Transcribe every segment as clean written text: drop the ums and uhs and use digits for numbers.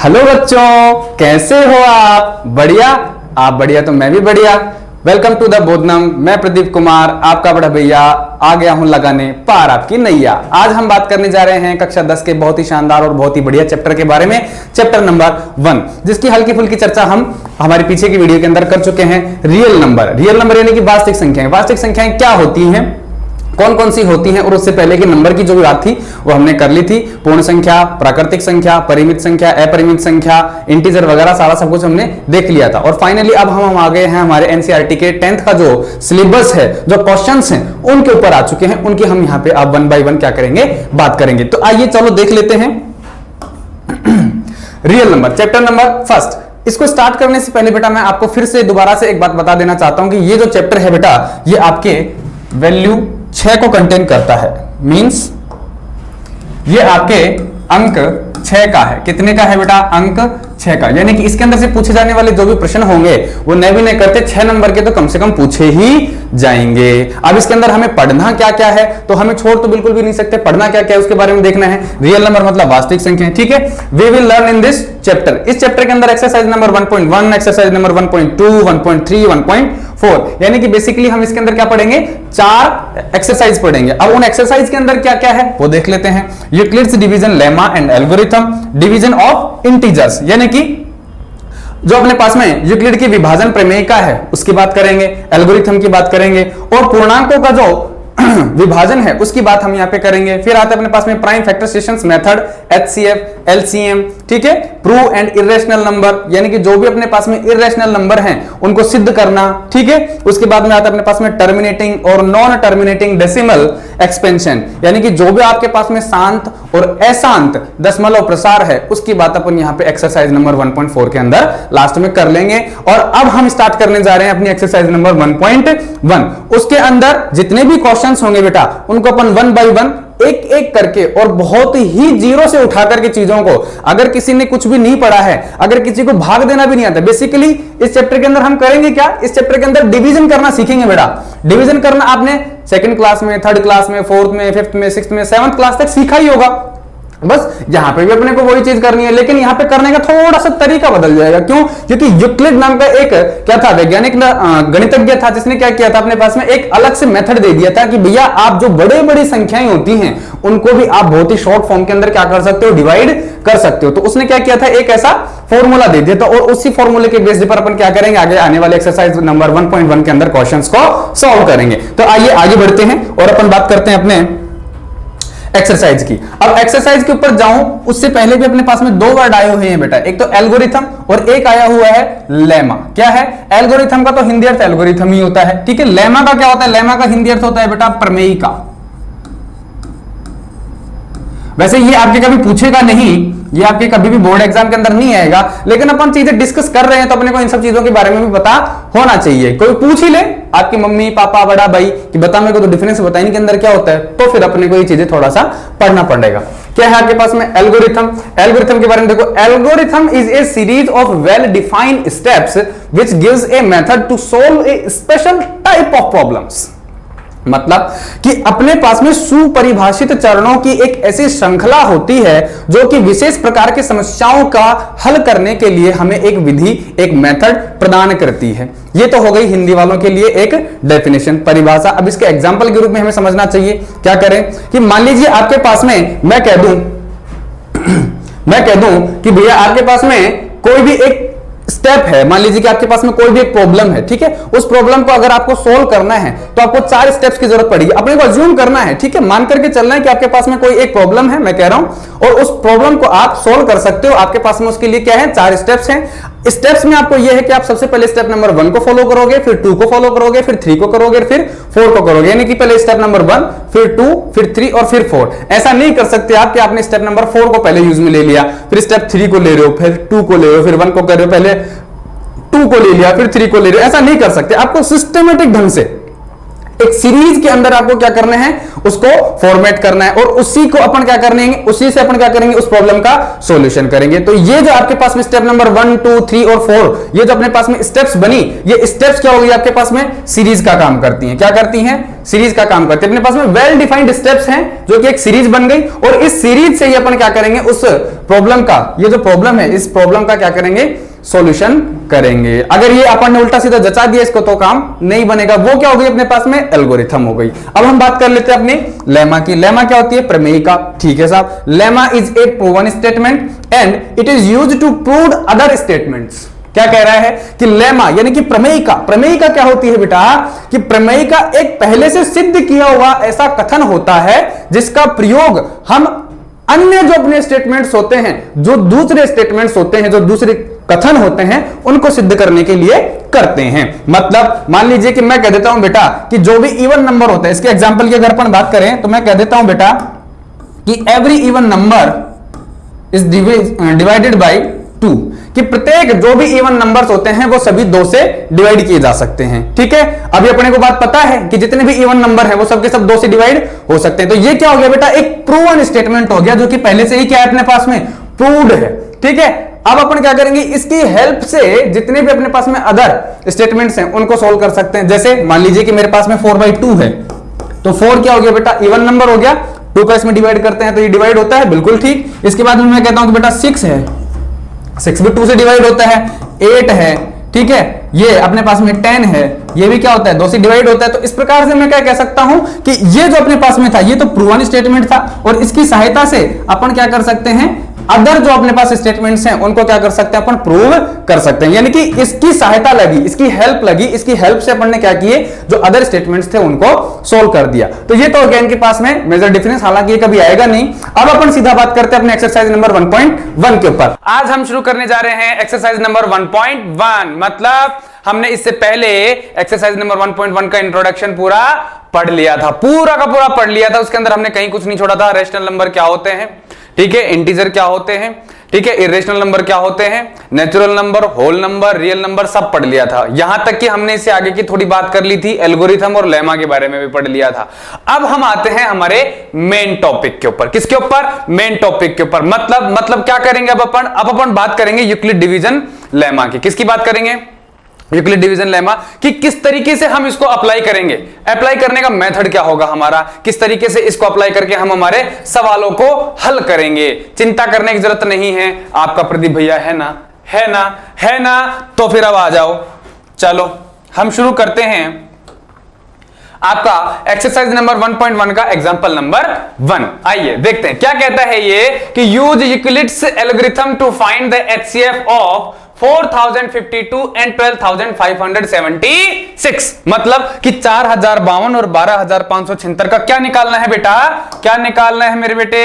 Hello बच्चों, कैसे हो आप? बढ़िया? आप बढ़िया तो मैं भी बढ़िया। Welcome to the Bodhanam. मैं प्रदीप कुमार, आपका बड़ा भैया, आ गया हूं लगाने पार आपकी नैया। आज हम बात करने जा रहे हैं कक्षा 10 के बहुत ही शानदार और बहुत ही बढ़िया चैप्टर के बारे में, चैप्टर नंबर 1, जिसकी हल्की फुल्की चर्चा हम हमारी पीछे की वीडियो के अंदर कर चुके हैं। रियल नंबर, रियल नंबर यानी कि वास्तविक संख्याएं। वास्तविक संख्याएं क्या होती हैं, कौन कौन सी होती हैं, और उससे पहले के नंबर की जो भी बात थी वो हमने कर ली थी। पूर्ण संख्या, प्राकृतिक संख्या, परिमित संख्या, अपरिमित संख्या, इंटीजर वगैरह सारा सब कुछ हमने देख लिया था। और फाइनली अब हम आ गए हैं हमारे एनसीईआरटी के 10th का जो सिलेबस है, जो क्वेश्चंस हैं उनके ऊपर आ चुके हैं। उनकी हम यहाँ पे अब 1 by 1 क्या करेंगे, बात करेंगे। तो आइए चलो देख लेते हैं रियल नंबर, चैप्टर नंबर 1। इसको स्टार्ट करने से पहले बेटा मैं आपको फिर से दोबारा से एक बात बता देना चाहता हूं कि ये जो चैप्टर है बेटा, ये आपके वैल्यू 6 को कंटेन करता है। मींस ये आपके अंक 6 का है। कितने का है बेटा? अंक 6 का। यानी कि इसके अंदर से पूछे जाने वाले जो भी प्रश्न होंगे वो नहीं भी नहीं करते 6 नंबर के तो कम से कम पूछे ही जाएंगे। अब इसके अंदर हमें पढ़ना क्या क्या है, तो हमें छोड़ तो बिल्कुल भी नहीं सकते। पढ़ना क्या क्या है उसके बारे में देखना है। रियल नंबर मतलब वास्तविक संख्या, ठीक है। We will learn in this chapter. इस चैप्टर के अंदर एक्सरसाइज नंबर 1.1, एक्सरसाइज नंबर 1.2, 1.3, 1.4, यानी कि बेसिकली हम इसके अंदर क्या पढ़ेंगे, 4 एक्सरसाइज पढ़ेंगे। अब उन एक्सरसाइज के अंदर क्या क्या है वो देख लेते हैं। Euclid's division lemma and algorithm, division of integers, यानी कि जो अपने पास में यूक्लिड की विभाजन प्रमेयिका है उसकी बात करेंगे, एल्गोरिथम की बात करेंगे, और पूर्णांकों का जो विभाजन है उसकी बात हम यहां पे करेंगे। फिर आता है अपने पास में prime factorisation method, HCF, LCM, ठीक है। प्रूव एंड इर्रेशनल नंबर, यानी कि जो भी अपने पास में इर्रेशनल नंबर हैं उनको सिद्ध करना, ठीक है। उसके बाद में आता है अपने पास में टर्मिनेटिंग और नॉन टर्मिनेटिंग डेसिमल एक्सपेंशन, यानी कि जो भी आपके पास में शांत और अशांत दशमलव प्रसार है उसकी बात अपन यहां पे एक्सरसाइज नंबर 1.4 के अंदर लास्ट में कर लेंगे। और अब हम स्टार्ट करने जा रहे हैं अपनी एक्सरसाइज नंबर 1.1। उसके अंदर जितने भी क्वेश्चंस होंगे बेटा उनको अपन 1 by 1 एक एक करके और बहुत ही जीरो से उठा करके चीजों को, अगर किसी ने कुछ भी नहीं पढ़ा है, अगर किसी को भाग देना भी नहीं आता, बेसिकली इस चैप्टर के अंदर हम करेंगे क्या, इस चैप्टर के अंदर डिवीजन करना सीखेंगे बेटा। डिवीजन करना आपने 2nd क्लास में, 3rd क्लास में, 4th में, 5th में, 6th में, 7th क्लास तक सीखा ही होगा। बस यहां पे भी अपने को वही चीज करनी है, लेकिन यहां पे करने का थोड़ा सा तरीका बदल जाएगा। क्यों? क्योंकि यूक्लिड नाम का एक क्या था, वैज्ञानिक गणितज्ञ था, जिसने क्या किया था, अपने पास में एक अलग से मेथड दे दिया था कि भैया आप जो बड़े बड़ी संख्याएं होती हैं उनको भी आप बहुत ही शॉर्ट फॉर्म के अंदर क्या कर सकते हो, डिवाइड कर सकते हो। तो उसने क्या किया था, एक ऐसा फॉर्मूला दे दिया था, और उसी फॉर्मूले के बेस पर अपन क्या करेंगे, आगे आने वाले एक्सरसाइज नंबर 1.1 के अंदर क्वेश्चंस को सॉल्व करेंगे। तो आइए आगे बढ़ते हैं और अपन बात करते हैं अपने एक्सरसाइज की। अब एक्सरसाइज के ऊपर जाऊं उससे पहले भी अपने पास में 2 वर्ड आए हुए हैं बेटा, एक तो एल्गोरिथम और एक आया हुआ है लेमा। क्या है? एल्गोरिथम का तो हिंदी अर्थ एल्गोरिथम ही होता है, ठीक है। लेमा का क्या होता है? लेमा का हिंदी अर्थ होता है बेटा प्रमेयिका। वैसे ये आपके कभी पूछेगा नहीं, ये आपके कभी भी बोर्ड एग्जाम के अंदर नहीं आएगा, लेकिन अपन चीजें डिस्कस कर रहे हैं तो अपने को इन सब चीजों के बारे में भी पता होना चाहिए। कोई पूछ ही ले, आपकी मम्मी पापा बड़ा भाई कि बता मेरे को तो डिफरेंस बता, इनके अंदर क्या होता है, तो फिर अपने को ये चीजें थोड़ा सा पढ़ना पड़ेगा। क्या है आपके पास में एल्गोरिथम? एल्गोरिथम के बारे में देखो, algorithm is a series of well defined steps which gives a method to solve a special type of problems. मतलब कि अपने पास में सुपरिभाषित चरणों की एक ऐसी श्रृंखला होती है जो कि विशेष प्रकार की समस्याओं का हल करने के लिए हमें एक विधि, एक मेथड प्रदान करती है। ये तो हो गई हिंदी वालों के लिए एक डेफिनेशन, परिभाषा। अब इसके एग्जांपल के रूप में हमें समझना चाहिए। क्या करें कि मान लीजिए आपके पास में मैं कह दूं कि भैया आपके पास में कोई भी एक स्टेप है, मान लीजिए कि आपके पास में कोई भी एक प्रॉब्लम है, ठीक है। उस प्रॉब्लम को अगर आपको सोल्व करना है तो आपको 4 स्टेप्स की जरूरत पड़ेगी। अपने को अज्यूम करना है, ठीक है, मान करके चलना है कि आपके पास में कोई एक प्रॉब्लम है, मैं कह रहा हूं, और उस प्रॉब्लम को आप सोल्व कर सकते हो। आपके पास में उसके लिए क्या है, 4 स्टेप्स हैं। स्टेप्स में आपको यह है कि आप सबसे पहले स्टेप नंबर 1 को फॉलो करोगे, फिर 2 को फॉलो करोगे, फिर 3 को करोगे, फिर 4 को करोगे। यानी कि पहले स्टेप नंबर 1, फिर 2, फिर 3 और फिर 4। ऐसा नहीं कर सकते आप कि आपने स्टेप नंबर 4 को पहले यूज में ले लिया, फिर स्टेप 3 को ले रहे हो, फिर 2 को ले रहे हो, फिर 1 को कर रहे हो, पहले 2 को ले लिया, फिर 3 को ले रहे हो। ऐसा नहीं कर सकते। आपको सिस्टमेटिक ढंग से एक सीरीज के अंदर आपको क्या करना है, उसको फॉर्मेट करना है और उसी को अपन क्या करेंगे, उसी से अपन क्या करेंगे, उस प्रॉब्लम का सॉल्यूशन करेंगे। तो ये जो आपके पास में स्टेप नंबर 1, 2, 3 और 4 ये जो अपने पास में स्टेप्स बनी, ये स्टेप्स क्या होगी आपके पास में, सीरीज का काम करती हैं। क्या करती हैं, सीरीज का काम करती है। अपने पास में वेल डिफाइंड स्टेप्स हैं जो कि एक सीरीज बन गई और इस सीरीज से ही अपन क्या करेंगे, उस प्रॉब्लम का, ये जो प्रॉब्लम है इस प्रॉब्लम का क्या करेंगे, सॉल्यूशन करेंगे। अगर ये अपन ने उल्टा सीधा जचा दिया इसको तो काम नहीं बनेगा। वो क्या हो गई अपने पास में, एल्गोरिथम हो गई। अब हम बात कर लेते हैं अपनी लेमा की। लेमा क्या होती है, प्रमेयिका। ठीक है साहब, lemma is a proven statement and it is used to prove other statements. क्या कह रहा है कि लेमा यानी कि प्रमेयिका, प्रमेयिका क्या होती है बेटा, कि प्रमेयिका एक पहले से सिद्ध किया हुआ ऐसा कथन होता है जिसका प्रयोग हम अन्य जो अपने स्टेटमेंट्स होते हैं, जो दूसरे स्टेटमेंट्स होते हैं, जो दूसरे कथन होते हैं, उनको सिद्ध करने के लिए करते हैं। मतलब मान लीजिए कि मैं कह देता हूं बेटा कि जो भी इवन नंबर होता है, इसके एग्जांपल की अगर अपन बात करें तो मैं कह देता हूं बेटा कि every even number is divided by 2, कि प्रत्येक जो भी इवन नंबर्स होते हैं वो सभी 2 से डिवाइड किए जा सकते हैं। ठीक है, अभी अपने को बात पता है कि जितने भी इवन नंबर हैं वो सब के सब 2 से डिवाइड हो सकते हैं। तो ये क्या हो गया बेटा, एक प्रूवन स्टेटमेंट हो गया जो कि पहले से ही क्या है अपने पास में, प्रूव्ड है। ठीक है, अब अपन क्या करेंगे, इसकी हेल्प से जितने भी अपने पास में अदर स्टेटमेंट्स हैं उनको सोल्व कर सकते हैं। जैसे मान लीजिए कि मेरे पास में 4/2 है, तो 4 क्या हो गया बेटा, इवन नंबर हो गया, 2 का इसमें डिवाइड करते हैं तो ये डिवाइड होता है, बिल्कुल ठीक। इसके बाद में मैं कहता हूं कि बेटा 6 है, 6 भी 2 से डिवाइड होता है, 8 है, ठीक है, ये अपने पास में 10 है, ये भी क्या होता है, 2 से डिवाइड होता है। तो इस प्रकार से मैं क्या कह सकता हूं कि ये जो अपने पास में था ये तो प्रूवन स्टेटमेंट था और इसकी सहायता से अपन क्या कर सकते हैं, अदर जो अपने पास स्टेटमेंट्स हैं उनको क्या कर सकते हैं, अपन प्रूव कर सकते हैं। यानी कि इसकी सहायता लगी, इसकी हेल्प लगी, इसकी हेल्प से अपन ने क्या किए, जो अदर स्टेटमेंट्स थे उनको सोल्व कर दिया। तो ये तो हो गया इनके पास में मेजर डिफरेंस, हालांकि ये कभी आएगा नहीं। अब अपन सीधा बात करते हैं अपने एक्सरसाइज नंबर 1.1 के ऊपर। आज हम शुरू करने जा रहे हैं एक्सरसाइज नंबर 1.1। मतलब हमने इससे पहले एक्सरसाइज नंबर 1.1 का इंट्रोडक्शन पूरा पढ़ लिया था, पूरा का पूरा पढ़ लिया था। उसके अंदर हमने कहीं कुछ नहीं छोड़ा था। रेशनल नंबर क्या होते हैं, ठीक है, इंटीजर क्या होते हैं, ठीक है, इरेशनल नंबर क्या होते हैं, natural number, whole number, real number, सब पढ़ लिया था। यहां तक कि हमने इससे आगे की थोड़ी बात कर ली थी, एल्गोरिथम और लेमा के बारे में भी पढ़ लिया था। अब हम आते हैं हमारे मेन टॉपिक के ऊपर। किसके ऊपर, मेन टॉपिक के ऊपर। मतलब क्या करेंगे अब अपन बात करेंगे यूक्लिड डिवीजन लेमा की। किसकी बात करेंगे, यूक्लिड डिवीजन लेमा, कि किस तरीके से हम इसको अप्लाई करेंगे, अप्लाई करने का मेथड क्या होगा हमारा, किस तरीके से इसको अप्लाई करके हम हमारे सवालों को हल करेंगे। चिंता करने की जरूरत नहीं है। आपका प्रदीप भैया है ना, है ना, है ना, तो फिर अब आ जाओ, चलो हम शुरू करते हैं आपका एक्सरसाइज नंबर 1.1 का एग्जांपल नंबर 1। आइए देखते हैं क्या कहता है ये, कि use Euclid's algorithm to find the HCF of 4052 and 12576। मतलब कि 4052 और 12576 का क्या निकालना है बेटा, क्या निकालना है मेरे बेटे,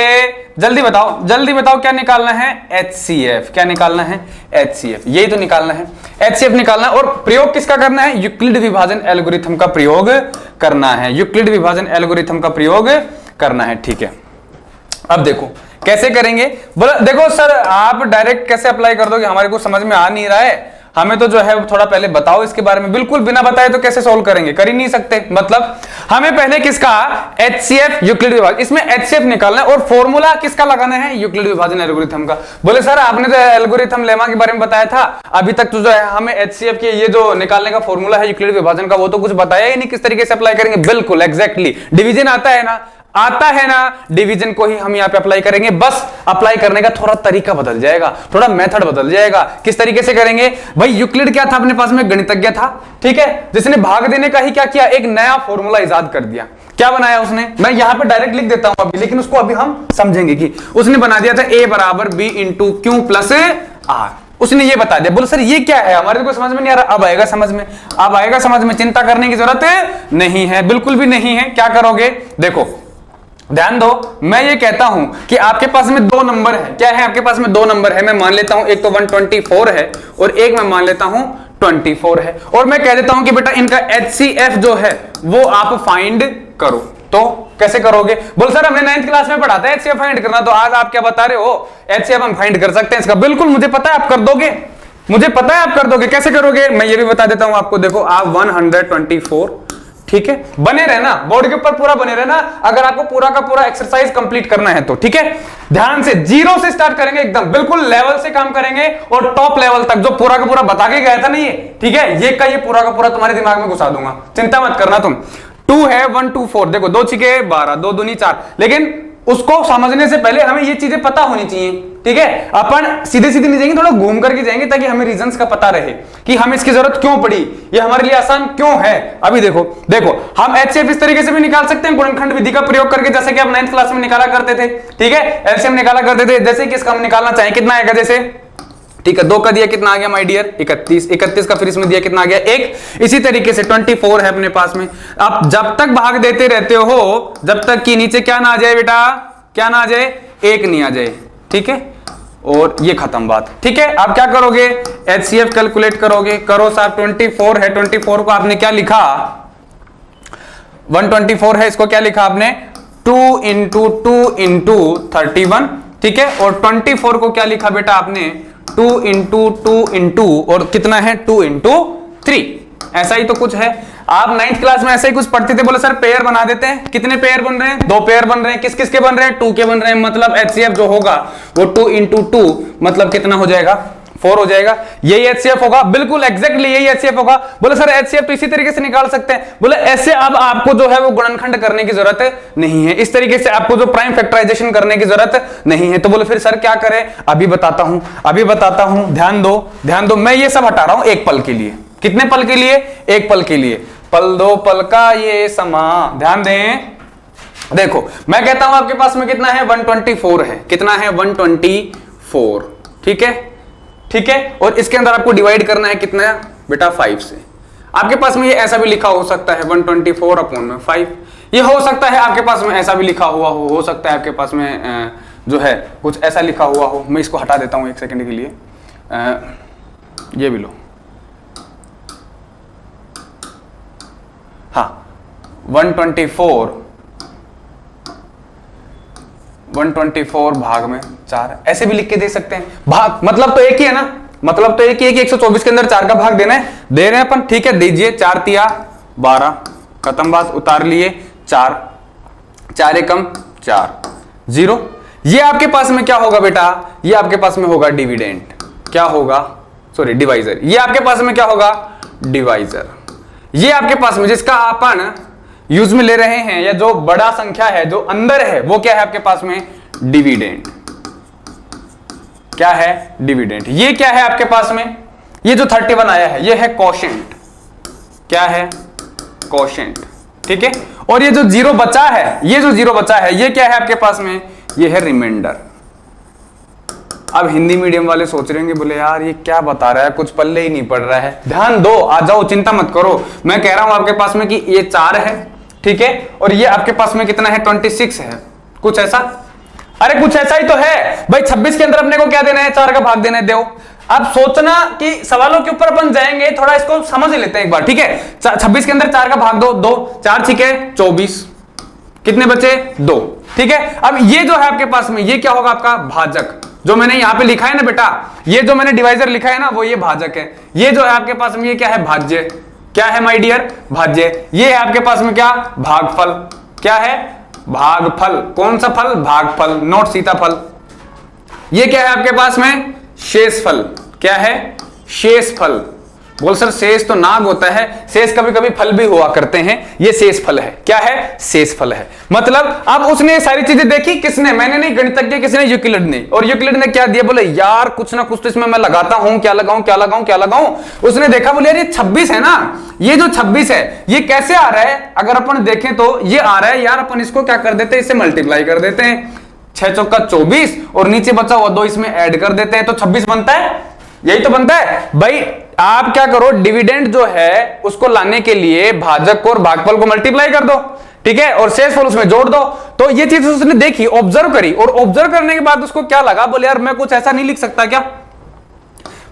जल्दी बताओ, जल्दी बताओ, क्या निकालना है, एचसीएफ। क्या निकालना है, एचसीएफ, यही तो निकालना है, एचसीएफ निकालना है। और प्रयोग किसका करना है, यूक्लिड विभाजन एल्गोरिथम का प्रयोग करना है, यूक्लिड विभाजन एल्गोरिथम का प्रयोग करना है। ठीक है, अब देखो कैसे करेंगे। बोला देखो सर आप डायरेक्ट कैसे अप्लाई कर दोगे, हमारे को समझ में आ नहीं रहा है, हमें तो जो है थोड़ा पहले बताओ इसके बारे में। बिल्कुल बिना बताए तो कैसे सोल्व करेंगे, कर ही नहीं सकते। मतलब हमें पहले किसका, एचसीएफ यूक्लिड विभाजन, इसमें एचसीएफ निकालना है और फॉर्मूला किसका लगाना है, यूक्लिड विभाजन एल्गोरिथम का। बोले सर आपने तो एल्गोरिथम लेमा के बारे में बताया था, अभी तक तो जो है हमें एचसीएफ के ये जो निकालने का फॉर्मूला है यूक्लिड विभाजन का वो तो कुछ बताया ही नहीं, किस तरीके से अप्लाई करेंगे। बिल्कुल एग्जैक्टली, डिवीजन आता है ना, आता है ना, डिवीजन को ही हम यहां पे अप्लाई करेंगे। बस अप्लाई करने का थोड़ा तरीका बदल जाएगा, थोड़ा मेथड बदल जाएगा। किस तरीके से करेंगे भाई, यूक्लिड क्या था अपने पास में, गणितज्ञ था, ठीक है, जिसने भाग देने का ही क्या किया, एक नया फॉर्मूला इजाद कर दिया। क्या बनाया उसने, मैं यहां पे डायरेक्ट लिख देता हूं अभी, लेकिन उसको अभी हम समझेंगे कि उसने बना दिया था a बराबर b into q plus r। उसने ये बता दिया। बोलो सर ये क्या है, हमारे को समझ में नहीं आ रहा। अब आएगा समझ में, अब आएगा समझ में, चिंता करने की जरूरत नहीं है, बिल्कुल भी नहीं है। क्या करोगे, देखो ध्यान दो, मैं ये कहता हूं कि आपके पास में 2 नंबर है। क्या है, आपके पास में 2 नंबर है। मैं मान लेता हूं एक तो 124 है और एक मैं मान लेता हूं 24 है, और मैं कह देता हूं कि बेटा इनका एचसीएफ जो है वो आप फाइंड करो। तो कैसे करोगे, बोल सर हमने 9th क्लास में पढ़ा था एचसीएफ फाइंड करना, तो आज आप क्या बता रहे हो, एचसीएफ हम फाइंड कर सकते हैं इसका। बिल्कुल मुझे पता है आप कर दोगे, मुझे पता है आप कर दोगे। कैसे करोगे मैं ये भी बता देता हूं आपको। देखो आप 124 ठीक है, बने रहना बोर्ड के ऊपर, पूरा बने रहना अगर आपको पूरा का पूरा एक्सरसाइज कंप्लीट करना है तो। ठीक है, ध्यान से जीरो से स्टार्ट करेंगे, एकदम बिल्कुल लेवल से काम करेंगे और टॉप लेवल तक जो पूरा का पूरा बता के गया था ना ये, ठीक है, ये का ये पूरा का पूरा तुम्हारे दिमाग में घुसा दूंगा, चिंता मत करना तुम। 2 है 1 2 4, देखो 2 छिके 12, 2 दूनी 4, लेकिन उसको समझने से पहले हमें ये चीजें पता होनी चाहिए। ठीक है, अपन सीधे सीधे नहीं जाएंगे, थोड़ा घूम करके जाएंगे ताकि हमें रीजंस का पता रहे कि हमें इसकी जरूरत क्यों पड़ी, ये हमारे लिए आसान क्यों है। अभी देखो हम HCF इस तरीके से भी निकाल सकते हैं गुणनखंड विधि का प्रयोग करके, जैसे कि आप 9th क्लास में निकाला करते थे। ठीक है, एलसीएम निकाला करते थे, जैसे कि इसका हम निकालना चाहें कितना आएगा, जैसे ठीक है 2 का दिया कितना आ गया माय डियर 31 का फिर इसमें दिया कितना आ गया 1। इसी तरीके से 24 है अपने पास में। आप जब तक भाग देते रहते हो जब तक कि नीचे क्या ना आ जाए बेटा, क्या ना आ जाए, 1 नहीं आ जाए। ठीक है, और ये खत्म बात। ठीक है, आप क्या करोगे, HCF कैलकुलेट करोगे, करो साहब। 24 है, 24 को आपने क्या लिखा, 124 है, इसको क्या लिखा आपने 2 इंटू 2 इंटू 31। ठीक है, और 24 को क्या लिखा बेटा आपने 2 इंटू 2 इंटू और कितना है 2 इंटू 3, ऐसा ही तो कुछ है। आप 9th क्लास में ऐसे ही कुछ पढ़ते थे, बोले सर पेयर बना देते हैं, कितने पेयर बन रहे हैं, 2 पेयर बन रहे हैं, किस किस के बन रहे हैं 2 के बन रहे हैं, मतलब HCF जो होगा वो 2 इंटू 2 मतलब कितना हो जाएगा 4 हो जाएगा। यही HCF होगा, बिल्कुल एग्जैक्टली यही HCF होगा। बोले सर HCF तो इसी तरीके से निकाल सकते हैं, बोले ऐसे अब आपको जो है वो गुणनखंड करने की जरूरत नहीं है, इस तरीके से आपको जो प्राइम फैक्टराइजेशन करने की जरूरत नहीं है। तो बोले फिर सर क्या करें, अभी बताता हूं, ध्यान दो, मैं ये सब हटा रहा हूं एक पल के लिए। कितने पल के लिए, एक पल के लिए, पल दो पल का ये समा, ध्यान दें। देखो मैं कहता हूं आपके पास में कितना है 124 है, कितना है 124। ठीक है, और इसके अंदर आपको डिवाइड करना है कितना बेटा 5 से। आपके पास में ये ऐसा भी लिखा हो सकता है 124/5, ये हो सकता है आपके पास में ऐसा भी लिखा हुआ हो सकता है आपके पास में जो है कुछ ऐसा लिखा हुआ हो। मैं इसको हटा देता हूं 1 सेकंड के लिए, ये भी लो, हाँ 124 भाग में 4, ऐसे भी लिख के दे सकते हैं। भाग मतलब तो एक ही है ना, मतलब तो एक ही है कि 124 के अंदर 4 का भाग देना है, दे रहे हैं अपन। ठीक है, दीजिए 4 तिया 12, खत्म बात, उतार लिए 4 एकम 4 0। ये आपके पास में क्या होगा बेटा, ये आपके पास में होगा डिविडेंड, क्या होगा सॉरी डिवाइजर, ये आपके पास में क्या होगा डिवाइजर। ये आपके पास में जिसका अपन यूज में ले रहे हैं या जो बड़ा संख्या है जो अंदर है वो क्या है आपके पास में डिविडेंड, क्या है डिविडेंड। ये क्या है आपके पास में, ये जो 31 आया है ये है कोशेंट, क्या है कोशेंट। ठीक है, और ये जो 0 बचा है, ये जो 0 बचा है ये क्या है आपके पास में, ये है रिमाइंडर। अब हिंदी मीडियम वाले सोच रहे होंगे बोले यार ये क्या बता रहा है, कुछ पल्ले ही नहीं पड़ रहा है। ध्यान दो, आ जाओ, चिंता मत करो। मैं कह रहा हूं आपके पास में कि ये 4 है, ठीक है, और ये आपके पास में कितना है 26 है, कुछ ऐसा। अरे कुछ ऐसा ही तो है भाई, 26 के अंदर अपने को क्या देना है 4 का भाग देना है, दो। अब सोचना कि सवालों के ऊपर अपन जाएंगे, थोड़ा इसको समझ लेते हैं एक बार। ठीक है, 26 के अंदर 4 का भाग दो, 2 4 ठीक है 24, कितने बचे 2। ठीक है, अब ये जो है आपके पास में ये क्या होगा आपका भाजक, जो मैंने यहां पे लिखा है ना बेटा, ये जो मैंने डिवाइजर लिखा है ना वो ये भाजक है। ये जो है आपके पास में ये क्या है भाज्य, क्या है माय डियर भाज्य। ये है आपके पास में क्या भागफल, क्या है भागफल। कौन सा फल, भागफल, नोट सीताफल। ये क्या है आपके पास में शेषफल, क्या है शेषफल। बोल सर शेष तो नाग होता है, शेष कभी कभी फल भी हुआ करते हैं, ये शेष फल है, क्या है शेष फल है। मतलब अब उसने सारी चीजें देखी, किसने, मैंने नहीं, गणितज्ञ किसने, यूक्लिड ने। और यूक्लिड ने क्या दिया, बोले यार कुछ ना कुछ तो इसमें मैं लगाता हूं, क्या लगाऊं क्या लगाऊं क्या लगाऊं। उसने देखा, बोले यार ये 26 है ना, ये जो 26 है ये कैसे आ रहा है, अगर अपन देखें तो ये आ रहा है यार, अपन इसको क्या कर देते हैं, इसे मल्टीप्लाई कर देते हैं, 6 चौका 24 और नीचे बचा हुआ 2 इसमें ऐड कर देते हैं तो 26 बनता है, यही तो बनता है भाई। आप क्या करो, डिविडेंड जो है उसको लाने के लिए भाजक और भागफल को मल्टीप्लाई कर दो, ठीक है, और शेषफल उसमें जोड़ दो। तो ये चीज उसने देखी, ऑब्जर्व करी, और ऑब्जर्व करने के बाद उसको क्या लगा, बोले यार मैं कुछ ऐसा नहीं लिख सकता क्या,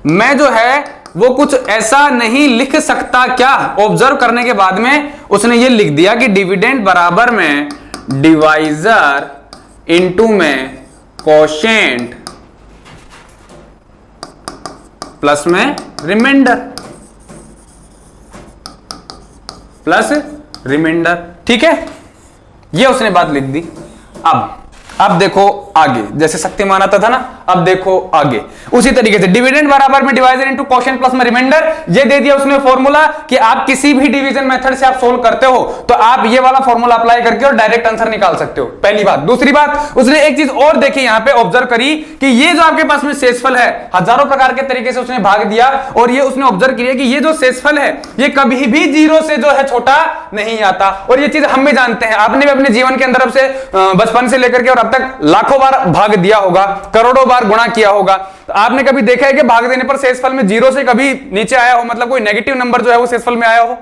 मैं जो है वो कुछ ऐसा नहीं लिख सकता क्या। ऑब्जर्व करने के बाद में उसने ये लिख दिया कि डिविडेंड बराबर में डिवाइजर इनटू में कोशेंट प्लस में रिमाइंडर, प्लस रिमाइंडर। ठीक है, ये उसने बात लिख दी। अब देखो आगे, जैसे शक्तिमान आता था ना, अब देखो आगे उसी तरीके से डिविडेंड बराबर में डिवाइजर इनटू क्वोशिएंट प्लस में रिमाइंडर। ये दे दिया उसने फॉर्मूला कि आप किसी भी डिवीजन मेथड से आप सोल्व करते हो तो आप ये वाला फॉर्मूला अप्लाई करके और डायरेक्ट आंसर निकाल सकते हो, पहली बात। दूसरी बात, उसने एक चीज और देखी यहां पे ऑब्जर्व करी कि ये जो आपके पास में शेषफल है, हजारों प्रकार के तरीके से उसने भाग दिया और ये उसने ऑब्जर्व किया कि ये जो शेषफल है ये कभी भी जीरो से जो है छोटा नहीं आता। और ये चीज हम भी जानते हैं, आपने भी अपने जीवन के अंदर अब से बचपन से लेकर के और अब तक लाखों बार भाग दिया होगा, करोड़ों बार गुणा किया होगा। तो आपने कभी देखा है कि भाग देने पर शेषफल में जीरो से कभी नीचे आया हो, मतलब कोई नेगेटिव नंबर जो है वो शेषफल में आया हो?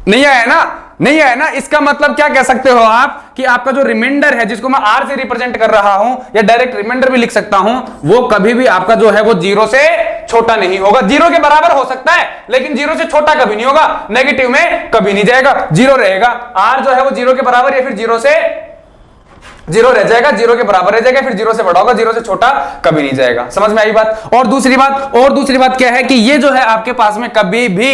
नहीं आया ना, नहीं आया ना। इसका मतलब क्या कह सकते हो आप कि आपका जो रिमाइंडर है, जिसको मैं आर से रिप्रेजेंट कर रहा हूं या डायरेक्ट रिमाइंडर भी लिख सकता हूं, वो कभी भी आपका जो है वो जीरो से छोटा नहीं होगा। जीरो के बराबर हो सकता है लेकिन जीरो से छोटा कभी नहीं होगा, नेगेटिव में कभी नहीं जाएगा, जीरो रहेगा। आर जो है वो जीरो के बराबर या फिर जीरो से जीरो रह जाएगा, जीरो के बराबर रह जाएगा, फिर जीरो से बड़ा होगा, जीरो से छोटा कभी नहीं जाएगा। समझ में आई बात? और दूसरी बात क्या है कि ये जो है आपके पास में कभी भी,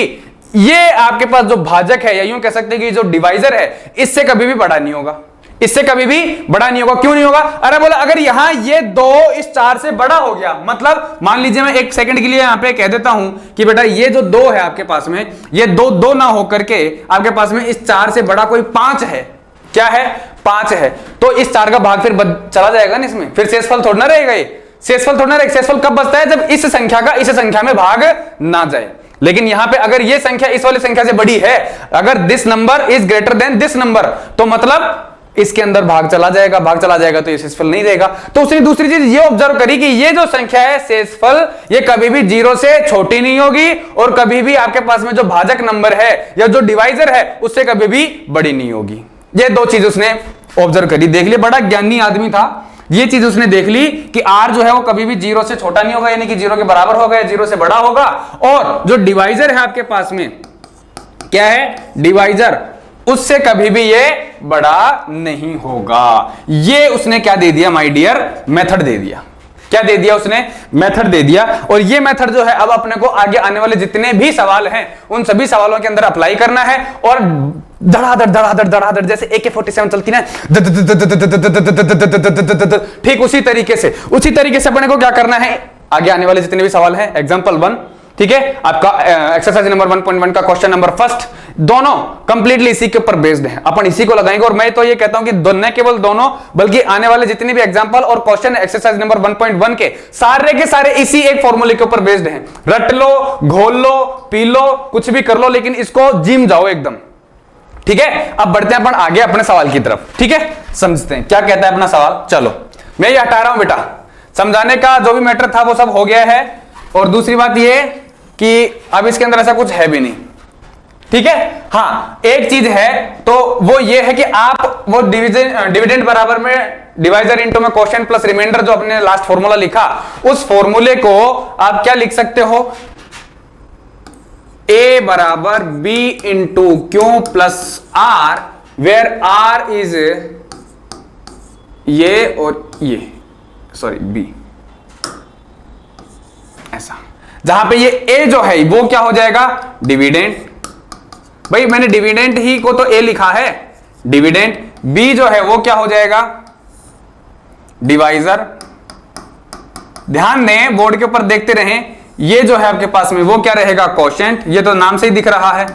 ये आपके पास जो भाजक है या यूं कह सकते हैं कि जो डिवाइजर है, इससे कभी भी बड़ा नहीं होगा, इससे कभी भी बड़ा नहीं होगा। क्यों नहीं होगा? अरे बोला अगर यहां ये 2 इस 4 से बड़ा हो गया, मतलब मान लीजिए मैं एक सेकंड के लिए यहां पे कह देता हूं कि बेटा ये जो 2 है आपके पास में, ये 2 ना होकर के आपके पास में इस 4 से बड़ा कोई 5 है। क्या है? 5 है। तो इस 4 का भाग फिर चला जाएगा ना इसमें, फिर शेषफल थोड़ा ना रहेगा। ये शेषफल थोड़ा ना रहेगा। शेषफल कब बचता है? जब इस संख्या का इस संख्या में भाग ना जाए। लेकिन यहां पे अगर ये संख्या इस वाली संख्या से बड़ी है, अगर this number is greater than this number, तो मतलब इसके अंदर भाग चला जाएगा, तो ये शेषफल नहीं रहेगा। तो उसने दूसरी चीज ये ऑब्जर्व करी कि ये जो संख्या है शेषफल, ये कभी भी जीरो से छोटी नहीं होगी और कभी भी आपके पास में जो भाजक नंबर है या जो डिवाइजर है उससे कभी भी बड़ी नहीं होगी। ये 2 चीज उसने ऑब्जर्व करी। देख लिया, बड़ा ज्ञानी आदमी था। ये चीज उसने देख ली कि आर जो है वो कभी भी जीरो से छोटा नहीं होगा, यानी कि जीरो के बराबर होगा या जीरो से बड़ा होगा। और जो डिवाइजर है आपके पास में, क्या है? डिवाइजर, उससे कभी भी ये बड़ा नहीं होगा। ये उसने क्या दे दिया माय डियर? मेथड दे दिया। क्या दे दिया उसने? मेथड दे दिया। और ये मेथड जो है अब अपने को आगे आने वाले जितने भी सवाल हैं उन सभी सवालों के अंदर अप्लाई करना है। और धड़ाधड़ जैसे AK-47 चलती ना, ठीक उसी तरीके से अपने को क्या करना है, आगे आने वाले जितने भी सवाल हैं, एग्जांपल 1, ठीक है, आपका एक्सरसाइज नंबर 1.1 का क्वेश्चन नंबर फर्स्ट, दोनों कंप्लीटली इसी के ऊपर बेस्ड है। अपन इसी को लगाएंगे। और मैं तो ये कहता हूं कि न केवल दोनों बल्कि आने वाले जितने भी एग्जांपल और क्वेश्चन एक्सरसाइज नंबर 1.1 के सारे इसी एक फॉर्मूले के ऊपर बेस्ड हैं। रट लो, घोल लो, पी लो, कुछ भी कर लो, लेकिन इसको जिम जाओ एकदम। ठीक है, अब बढ़ते हैं अपन आगे अपने सवाल की तरफ। ठीक है, समझते हैं क्या कहता है अपना सवाल। चलो मैं ये हटा रहा हूं बेटा, समझाने का जो भी मैटर था वो सब हो गया है। और दूसरी बात ये कि अब इसके अंदर ऐसा कुछ है भी नहीं। ठीक है, हाँ एक चीज है, तो वो ये है कि आप वो डिविडेंड बराबर में डिवाइजर इनटू में क्वोशिएंट प्लस रिमाइंडर, जो अपने लास्ट फॉर्मूला लिखा, उस फॉर्मूले को आप क्या लिख सकते हो? A बराबर B into q plus R, where R is ये और ये, सॉरी B, ऐसा, जहां पे ये A जो है वो क्या हो जाएगा? डिविडेंड। भाई मैंने डिविडेंड ही को तो A लिखा है, डिविडेंड। B जो है वो क्या हो जाएगा? डिवाइजर। ध्यान दें, बोर्ड के ऊपर देखते रहें, ये जो है आपके पास में वो क्या रहेगा? क्वोशिएंट। ये तो नाम से ही दिख रहा है,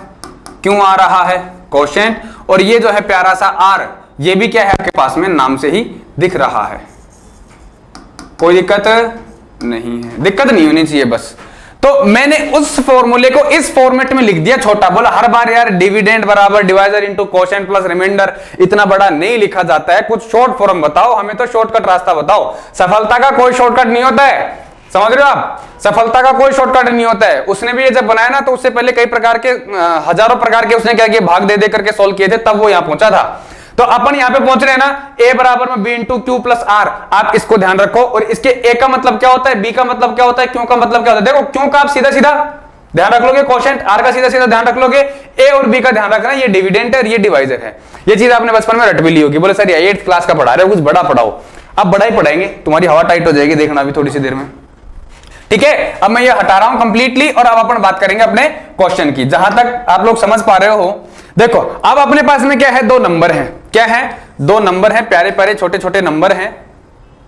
क्यों आ रहा है? क्वोशिएंट। और ये जो है प्यारा सा R, ये भी क्या है आपके पास में? नाम से ही दिख रहा है। कोई दिक्कत नहीं है, दिक्कत नहीं होनी चाहिए बस। तो मैंने उस फॉर्मूले को इस फॉर्मेट में लिख दिया छोटा। बोला हर बार यार डिविडेंड बराबर divisor into quotient plus remainder, इतना बड़ा नहीं लिखा जाता है, कुछ शॉर्ट फॉर्म बताओ, हमें तो शॉर्टकट रास्ता बताओ। सफलता का कोई शॉर्टकट नहीं होता है, समझ रहे हो आप? सफलता का कोई शॉर्टकट नहीं होता है। उसने भी ये जब बनाया ना, तो उससे पहले कई प्रकार के, हजारों प्रकार के उसने क्या किया, भाग दे दे करके सोल्व किए थे, तब वो यहां पहुंचा था। तो अपन यहां पे पहुंच रहे हैं ना, A बराबर में B into q plus R। आप इसको ध्यान रखो। और इसके A का मतलब क्या होता है, B का मतलब क्या होता है, क्यू का मतलब क्या होता है? देखो क्यू का आप सीधा सीधा ध्यान रख लोगे, क्वोशिएंट, R का सीधा सीधा ध्यान रख लोगे, A और B का ध्यान रखना, ये डिविडेंड है और ये डिवाइजर है। ये चीज आपने बचपन में रट भी ली होगी। बोले सर 8th क्लास का पढ़ा रहे हो, कुछ बड़ा पढ़ाओ। अब बड़ा ही पढ़ाएंगे, तुम्हारी हवा टाइट हो जाएगी, देखना अभी थोड़ी सी देर में। ठीक है, अब मैं ये हटा रहा हूं कंप्लीटली और अब अपन बात करेंगे अपने क्वेश्चन की। जहां तक आप लोग समझ पा रहे हो, देखो अब अपने पास में क्या है, दो नंबर हैं, क्या है, दो नंबर हैं, प्यारे प्यारे छोटे छोटे नंबर हैं,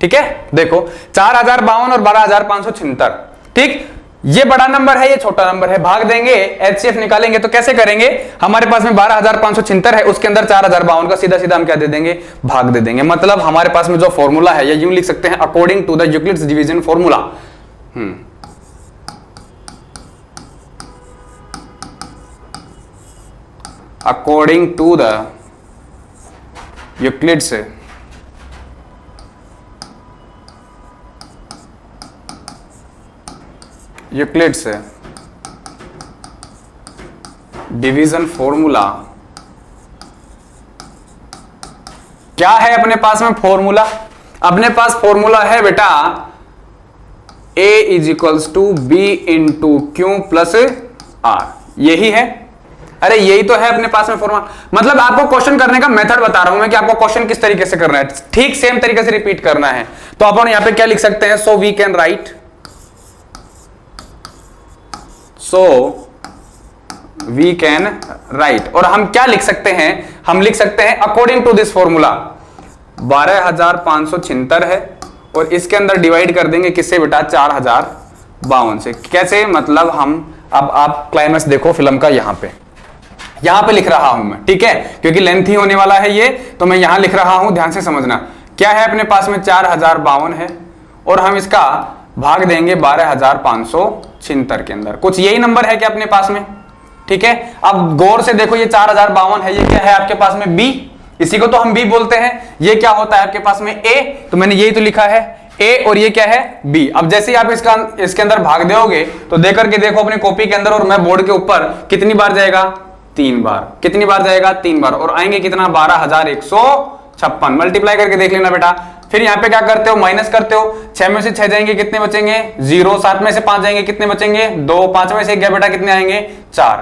ठीक है। देखो 4052 और 12576, ठीक, ये बड़ा नंबर है, ये छोटा नंबर है, भाग देंगे, एचसीएफ निकालेंगे तो कैसे करेंगे, हमारे पास में 12576 है, उसके अंदर 4052 का सीधा सीधा हम क्या दे देंगे, भाग दे देंगे। मतलब हमारे पास में जो फॉर्मूला है, ये यूं लिख सकते हैं, according to the Euclid's division formula, according to the Euclid's Euclid's division formula, क्या है अपने पास में फॉर्मूला, अपने पास फॉर्मूला है बेटा A is equals to b into q plus r, यही है, अरे यही तो है अपने पास में फॉर्मूला। मतलब आपको क्वेश्चन करने का मेथड बता रहा हूं मैं कि आपको क्वेश्चन किस तरीके से करना है, ठीक सेम तरीके से रिपीट करना है। तो अपन यहां पे क्या लिख सकते हैं, so we can write, so we can write, और हम क्या लिख सकते हैं, हम लिख सकते हैं अकॉर्डिंग टू दिस फॉर्मूला 12576 है, और इसके अंदर डिवाइड कर देंगे किससे बेटा, 4052 से। कैसे, मतलब हम, अब आप क्लाइमेक्स देखो फिल्म का, यहां पे लिख रहा हूं मैं, ठीक है, क्योंकि लेंथ ही होने वाला है ये, तो मैं यहां लिख रहा हूं, ध्यान से समझना। क्या है अपने पास में, 4052 है, और हम इसका भाग देंगे 12576 के अंदर, कुछ यही नंबर है क्या अपने पास में, ठीक है। अब गौर से देखो, ये 4052 है, ये क्या है आपके पास में, बी, इसी को तो हम बी बोलते हैं। ये क्या होता है आपके पास में, ए, तो मैंने यही तो लिखा है ए, और ये क्या है, बी। अब जैसे ही आप इसके अंदर भाग दोगे तो देख करके देखो अपनी कॉपी के अंदर और मैं बोर्ड के ऊपर, कितनी बार जाएगा, 3 बार, कितनी बार जाएगा, 3 बार, और आएंगे कितना, 12156, मल्टीप्लाई करके देख लेना बेटा। फिर यहां पे क्या करते हो, माइनस करते हो, 6 में से 6 जाएंगे, कितने बचेंगे, 0, 7 में से 5 जाएंगे, कितने बचेंगे, 2, 5 में से 1 गया बेटा, कितने आएंगे, 4,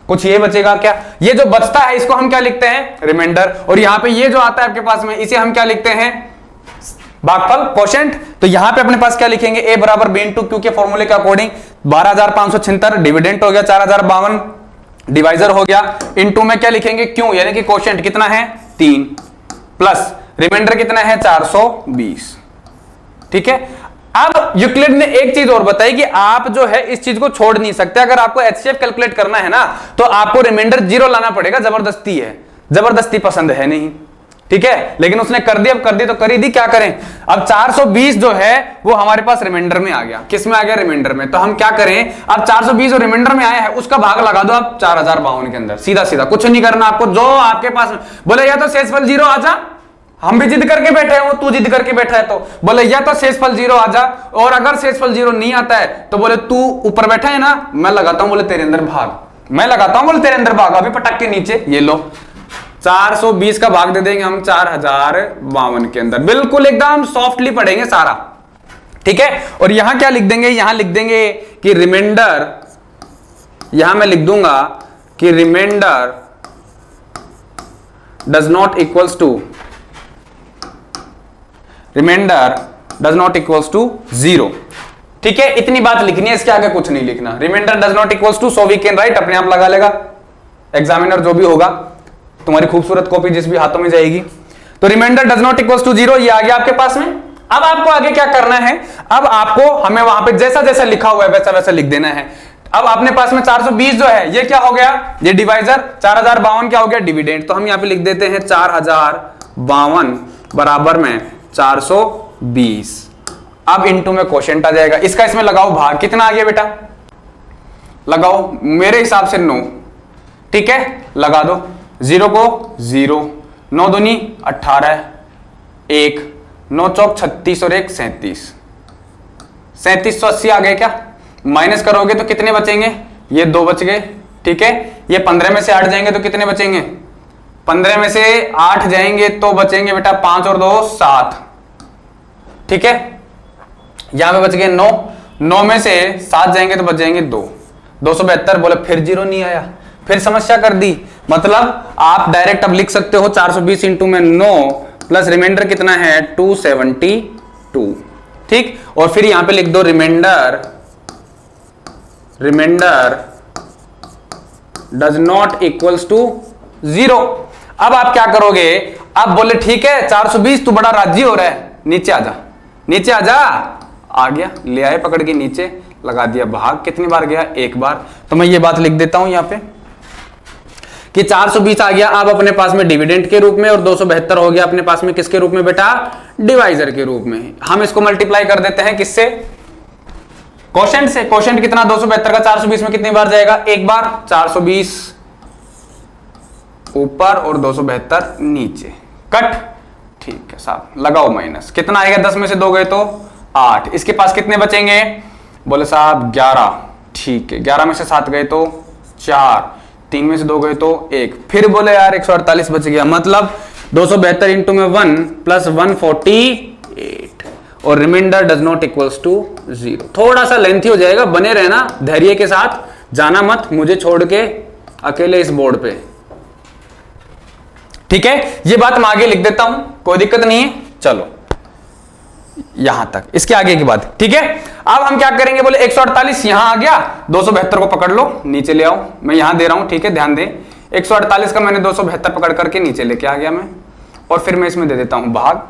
कुछ ये बचेगा क्या, ये जो बचता है इसको हम क्या लिखते हैं, रिमाइंडर, और यहां पे ये जो आता है आपके पास में, इसे हम क्या लिखते हैं, भागफल, क्वोशिएंट। तो यहां पे अपने पास क्या लिखेंगे, a बराबर b इंटू क्यू के फॉर्मूले के अकॉर्डिंग 12576 डिविडेंट हो गया, 4052 डिवाइजर हो गया, इनटू में क्या लिखेंगे, क्यू यानी कि क्वोशिएंट कितना है, 3, प्लस रिमाइंडर कितना है, 420, ठीक है। अब यूक्लिड ने एक चीज और बताई कि आप जो है इस चीज को छोड़ नहीं सकते, अगर आपको एचसीएफ कैलकुलेट करना है ना, तो आपको रिमाइंडर 0 लाना पड़ेगा, जबरदस्ती है, जबरदस्ती पसंद है नहीं, ठीक है, लेकिन उसने कर दी, अब कर दी तो कर ही दी, क्या करें। अब 420 जो है वो हमारे पास रिमाइंडर में आ गया, किस में आ गया, रिमाइंडर में। तो हम क्या करें, अब 420 जो रिमाइंडर में आया है उसका भाग लगा दो आप 4052 के अंदर, सीधा सीधा, कुछ नहीं करना आपको, जो आपके पास बोले, या तो शेषफल 0 आ जा, हम भी जिद करके बैठे हैं, तू जिद करके बैठा है, तो बोले या तो शेषफल 0 आ जा, और अगर शेषफल 0 नहीं आता है तो बोले तू ऊपर बैठा है ना, मैं लगाता हूं बोले तेरे अंदर भाग, मैं लगाता हूं बोले तेरे अंदर भाग, अभी पटक के नीचे, ये लो 420 का भाग दे देंगे हम 4052 के अंदर, बिल्कुल एकदम सॉफ्टली पढ़ेंगे सारा, ठीक है। और यहां क्या लिख देंगे, यहां लिख देंगे कि रिमाइंडर, यहां मैं लिख दूंगा कि remainder does not equals to, remainder does not equals to 0, ठीक है, इतनी बात लिखनी है, इसके आगे कुछ नहीं लिखना। Remainder does not equals to, so we can write, अपने आप लगा लेगा एग्जामिनर जो भी होगा, तुम्हारी खूबसूरत कॉपी जिस भी हाथों में जाएगी। तो remainder does not equals to 0, ये आ गया आपके पास में। अब आपको आगे क्या करना है, अब आपको हमें वहां पे जैसा जैसा लिखा हुआ है वैसा वैसा लिख देना है। अब अपने पास में 420 जो है ये क्या हो गया, ये डिवाइजर, 4052 क्या हो गया, डिविडेंड। तो हम यहां पे लिख देते हैं 4052 बराबर में 420, अब इनटू में क्वोशिएंट आ जाएगा, इसका इसमें लगाओ भाग, कितना आ गया बेटा, लगाओ मेरे हिसाब से 9, ठीक है, लगा दो, 0 को 0, 9 दूनी 18, 1, 9 चौक 36 और 1 37, 3780 आ गए क्या, माइनस करोगे तो कितने बचेंगे, ये 2 बच गए, ठीक है। ये 15 में से 8 जाएंगे तो कितने बचेंगे, 15 में से 8 जाएंगे तो बचेंगे बेटा 5 और 2 7, ठीक है। यहां पे बच गए 9, 9 में से 7 जाएंगे तो बच जाएंगे 2, 272, बोले फिर 0 नहीं आया, फिर समस्या कर दी। मतलब आप डायरेक्ट अब लिख सकते हो 420 इंटू में 9 प्लस रिमाइंडर कितना है 272, ठीक। और फिर यहां पे लिख दो remainder does not equals to 0। अब आप क्या करोगे, आप बोले ठीक है 420 तू बड़ा राजी हो रहा है, नीचे आ जा, नीचे आ जा। आ गया, ले आए पकड़ के नीचे, लगा दिया भाग। कितनी बार गया, एक बार। तो मैं ये बात लिख देता हूं यहां पे कि 420 आ गया अब अपने पास में डिविडेंड के रूप में, और 272 हो गया अपने पास में किसके रूप में बेटा, डिवाइजर के रूप में। हम इसको मल्टीप्लाई कर देते हैं किससे, कोशेंट से। कोशेंट कितना, 272 का 420 में कितनी बार जाएगा, एक बार। 420 ऊपर और 272 नीचे, कट। ठीक है साहब, लगाओ माइनस। कितना आएगा, 10 में से 2 गए तो 8। इसके पास कितने बचेंगे, बोले साहब 11। ठीक है, 11 में से 7 गए तो 4, 3 में से 2 गए तो 1। फिर बोले यार 148 बच गया, मतलब 272 इंटू में 1 प्लस 148, और remainder does not equals to 0। थोड़ा सा लेंथी हो जाएगा, बने रहना धैर्य के साथ, जाना मत मुझे छोड़ के अकेले इस बोर्ड पे। ठीक है, ये बात मैं आगे लिख देता हूं, कोई दिक्कत नहीं है। चलो यहां तक, इसके आगे की बात। ठीक है, अब हम क्या करेंगे, बोले 148 यहां आ गया, 272 को पकड़ लो, नीचे ले आओ। मैं यहां दे रहा हूं, ठीक है, ध्यान दे। 148 का मैंने 272 पकड़ करके नीचे लेके आ गया मैं, और फिर मैं इसमें दे देता हूं भाग।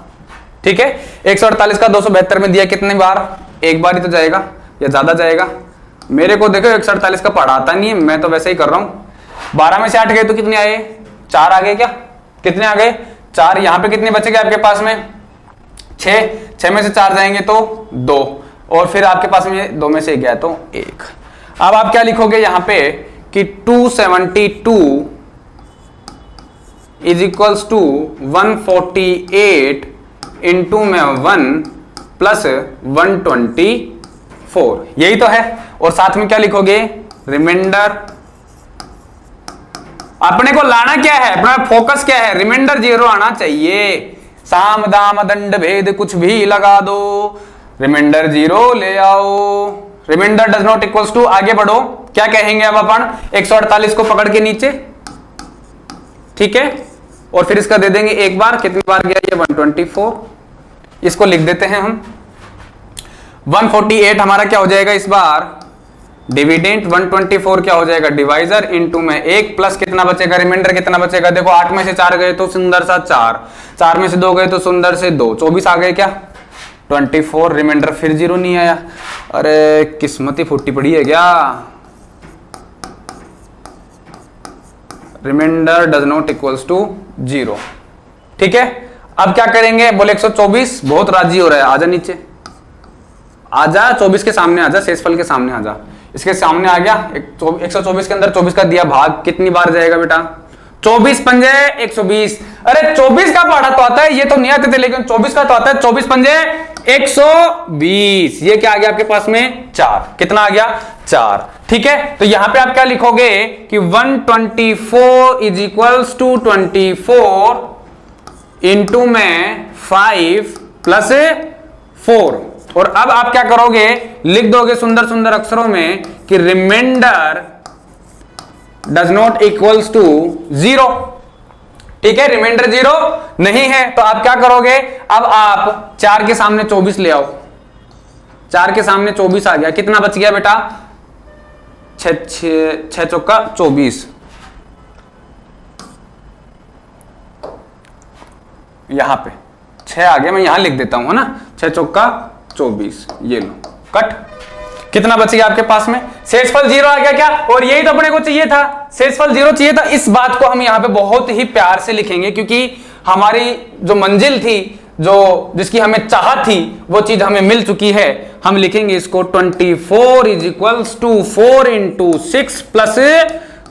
ठीक है, 148 का 272 में दिया कितनी बार, एक बार ही तो जाएगा या ज्यादा जाएगा। मेरे को देखो 148 का पढ़ा आता नहीं है, मैं तो वैसे ही कर रहा हूं। 12 में से 8 गए तो कितने आए, 4 आ गए क्या, कितने आ गए, 4। यहां पे कितने बचेंगे आपके पास में, 6 में से 4 जाएंगे तो 2, और फिर आपके पास में 2 में से 1 गया तो 1। अब आप क्या लिखोगे यहां पे कि 272 इज इक्वल्स टू 148 इंटू में 1 प्लस 124, यही तो है। और साथ में क्या लिखोगे, रिमाइंडर। अपने को लाना क्या है, अपना फोकस क्या है, रिमाइंडर 0 आना चाहिए। साम दाम दंड भेद कुछ भी लगा दो, रिमाइंडर 0 ले आओ। Remainder does not equals to, आगे बढ़ो, क्या कहेंगे अब अपन, 148 को पकड़ के नीचे, ठीक है, और फिर इसका दे देंगे एक बार। कितनी बार गया ये, 124। इसको लिख देते हैं हम, 148 हमारा क्या हो जाएगा इस बार, डिविडेंट। 124 क्या हो जाएगा, डिवाइजर, इनटू में 1 प्लस कितना बचेगा, रिमाइंडर कितना बचेगा। देखो 8 में से 4 गए तो सुंदर सा 4, 4 में से 2 गए तो सुंदर से 2, 24 आ गए क्या, 24। रिमाइंडर फिर 0 नहीं आया, अरे किस्मत ही फूटी पड़ी है क्या। Remainder does not equals to 0। ठीक है, अब क्या करेंगे, बोले 124, बहुत राजी हो रहा है, आजा नीचे, आजा 24 के सामने आजा, शेषफल के सामने आजा। इसके सामने आ गया, 124 के अंदर 24 का दिया भाग, कितनी बार जाएगा बेटा, 24 पंजे 120। अरे 24 का पढ़ा तो आता है, ये तो नहीं आते थे, लेकिन 24 का तो आता है। 24 पंजे 120, ये क्या आ गया आपके पास में, 4। कितना आ गया, 4। ठीक है, तो यहां पे आप क्या लिखोगे कि 124 इज इक्वल्स टू 24 इंटू में 5 प्लस 4। और अब आप क्या करोगे, लिख दोगे सुंदर सुंदर अक्षरों में कि remainder does not equals to 0। ठीक है, रिमाइंडर 0 नहीं है, तो आप क्या करोगे, अब आप 4 के सामने 24 ले आओ। 4 के सामने 24 आ गया, कितना बच गया बेटा, 6 चौका 24। यहां पे 6 आ गया, मैं यहां लिख देता हूं, है ना, 6 चौका 24, ये लो, कट। कितना बच गया आपके पास में, शेषफल 0 आ गया क्या, और यही तो अपने को चाहिए था, शेषफल 0 चाहिए था। इस बात को हम यहां पे बहुत ही प्यार से लिखेंगे, क्योंकि हमारी जो मंजिल थी, जो जिसकी हमें चाहत थी, वो चीज हमें मिल चुकी है। हम लिखेंगे इसको 24 is equals to 4 into 6 plus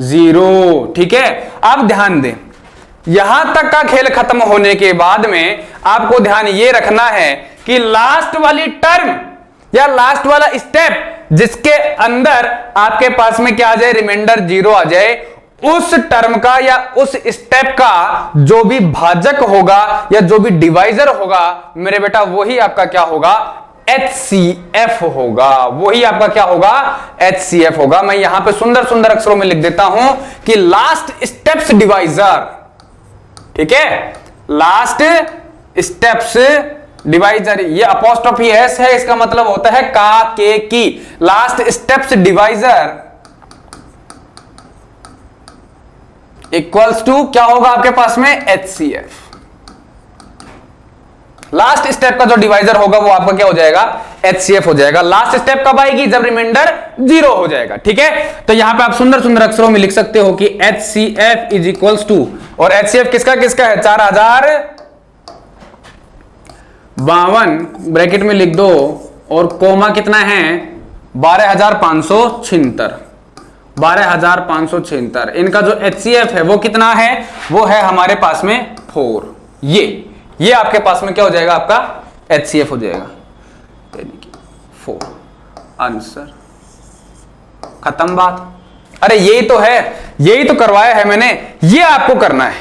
0। ठीक है, अब ध्यान दें, यहां तक का खेल खत्म होने के बाद में आपको ध्यान ये रखना है कि लास्ट वाली टर्म या लास्ट वाला स्टेप जिसके अंदर आपके पास में क्या आ जाए, रिमाइंडर 0 आ जाए, उस टर्म का या उस स्टेप का जो भी भाजक होगा या जो भी डिवाइजर होगा मेरे बेटा, वही आपका क्या होगा, HCF होगा। वही आपका क्या होगा, HCF होगा। मैं यहां पे सुंदर सुंदर अक्षरों में लिख देता हूं कि लास्ट स्टेप्स डिवाइजर, ठीक है, लास्ट स्टेप्स डिवाइजर, ये अपॉस्ट्रोफी एस है, इसका मतलब होता है का के की। Last steps divisor equals to क्या होगा आपके पास में HCF। लास्ट स्टेप का जो डिवाइजर होगा वो आपका क्या हो जाएगा HCF हो जाएगा। लास्ट स्टेप कब आएगी जब रिमाइंडर 0 हो जाएगा। ठीक है, तो यहां पे आप सुंदर सुंदर अक्षरों में लिख सकते हो कि HCF इज इक्वल्स टू, और HCF किसका किसका है 4052 ब्रैकेट में लिख दो, और कोमा कितना है 12576, 12576। इनका जो HCF है वो कितना है, वो है हमारे पास में 4। ये आपके पास में क्या हो जाएगा आपका HCF हो जाएगा 4। आंसर खत्म बात। अरे यही तो है, यही तो करवाया है मैंने, ये आपको करना है,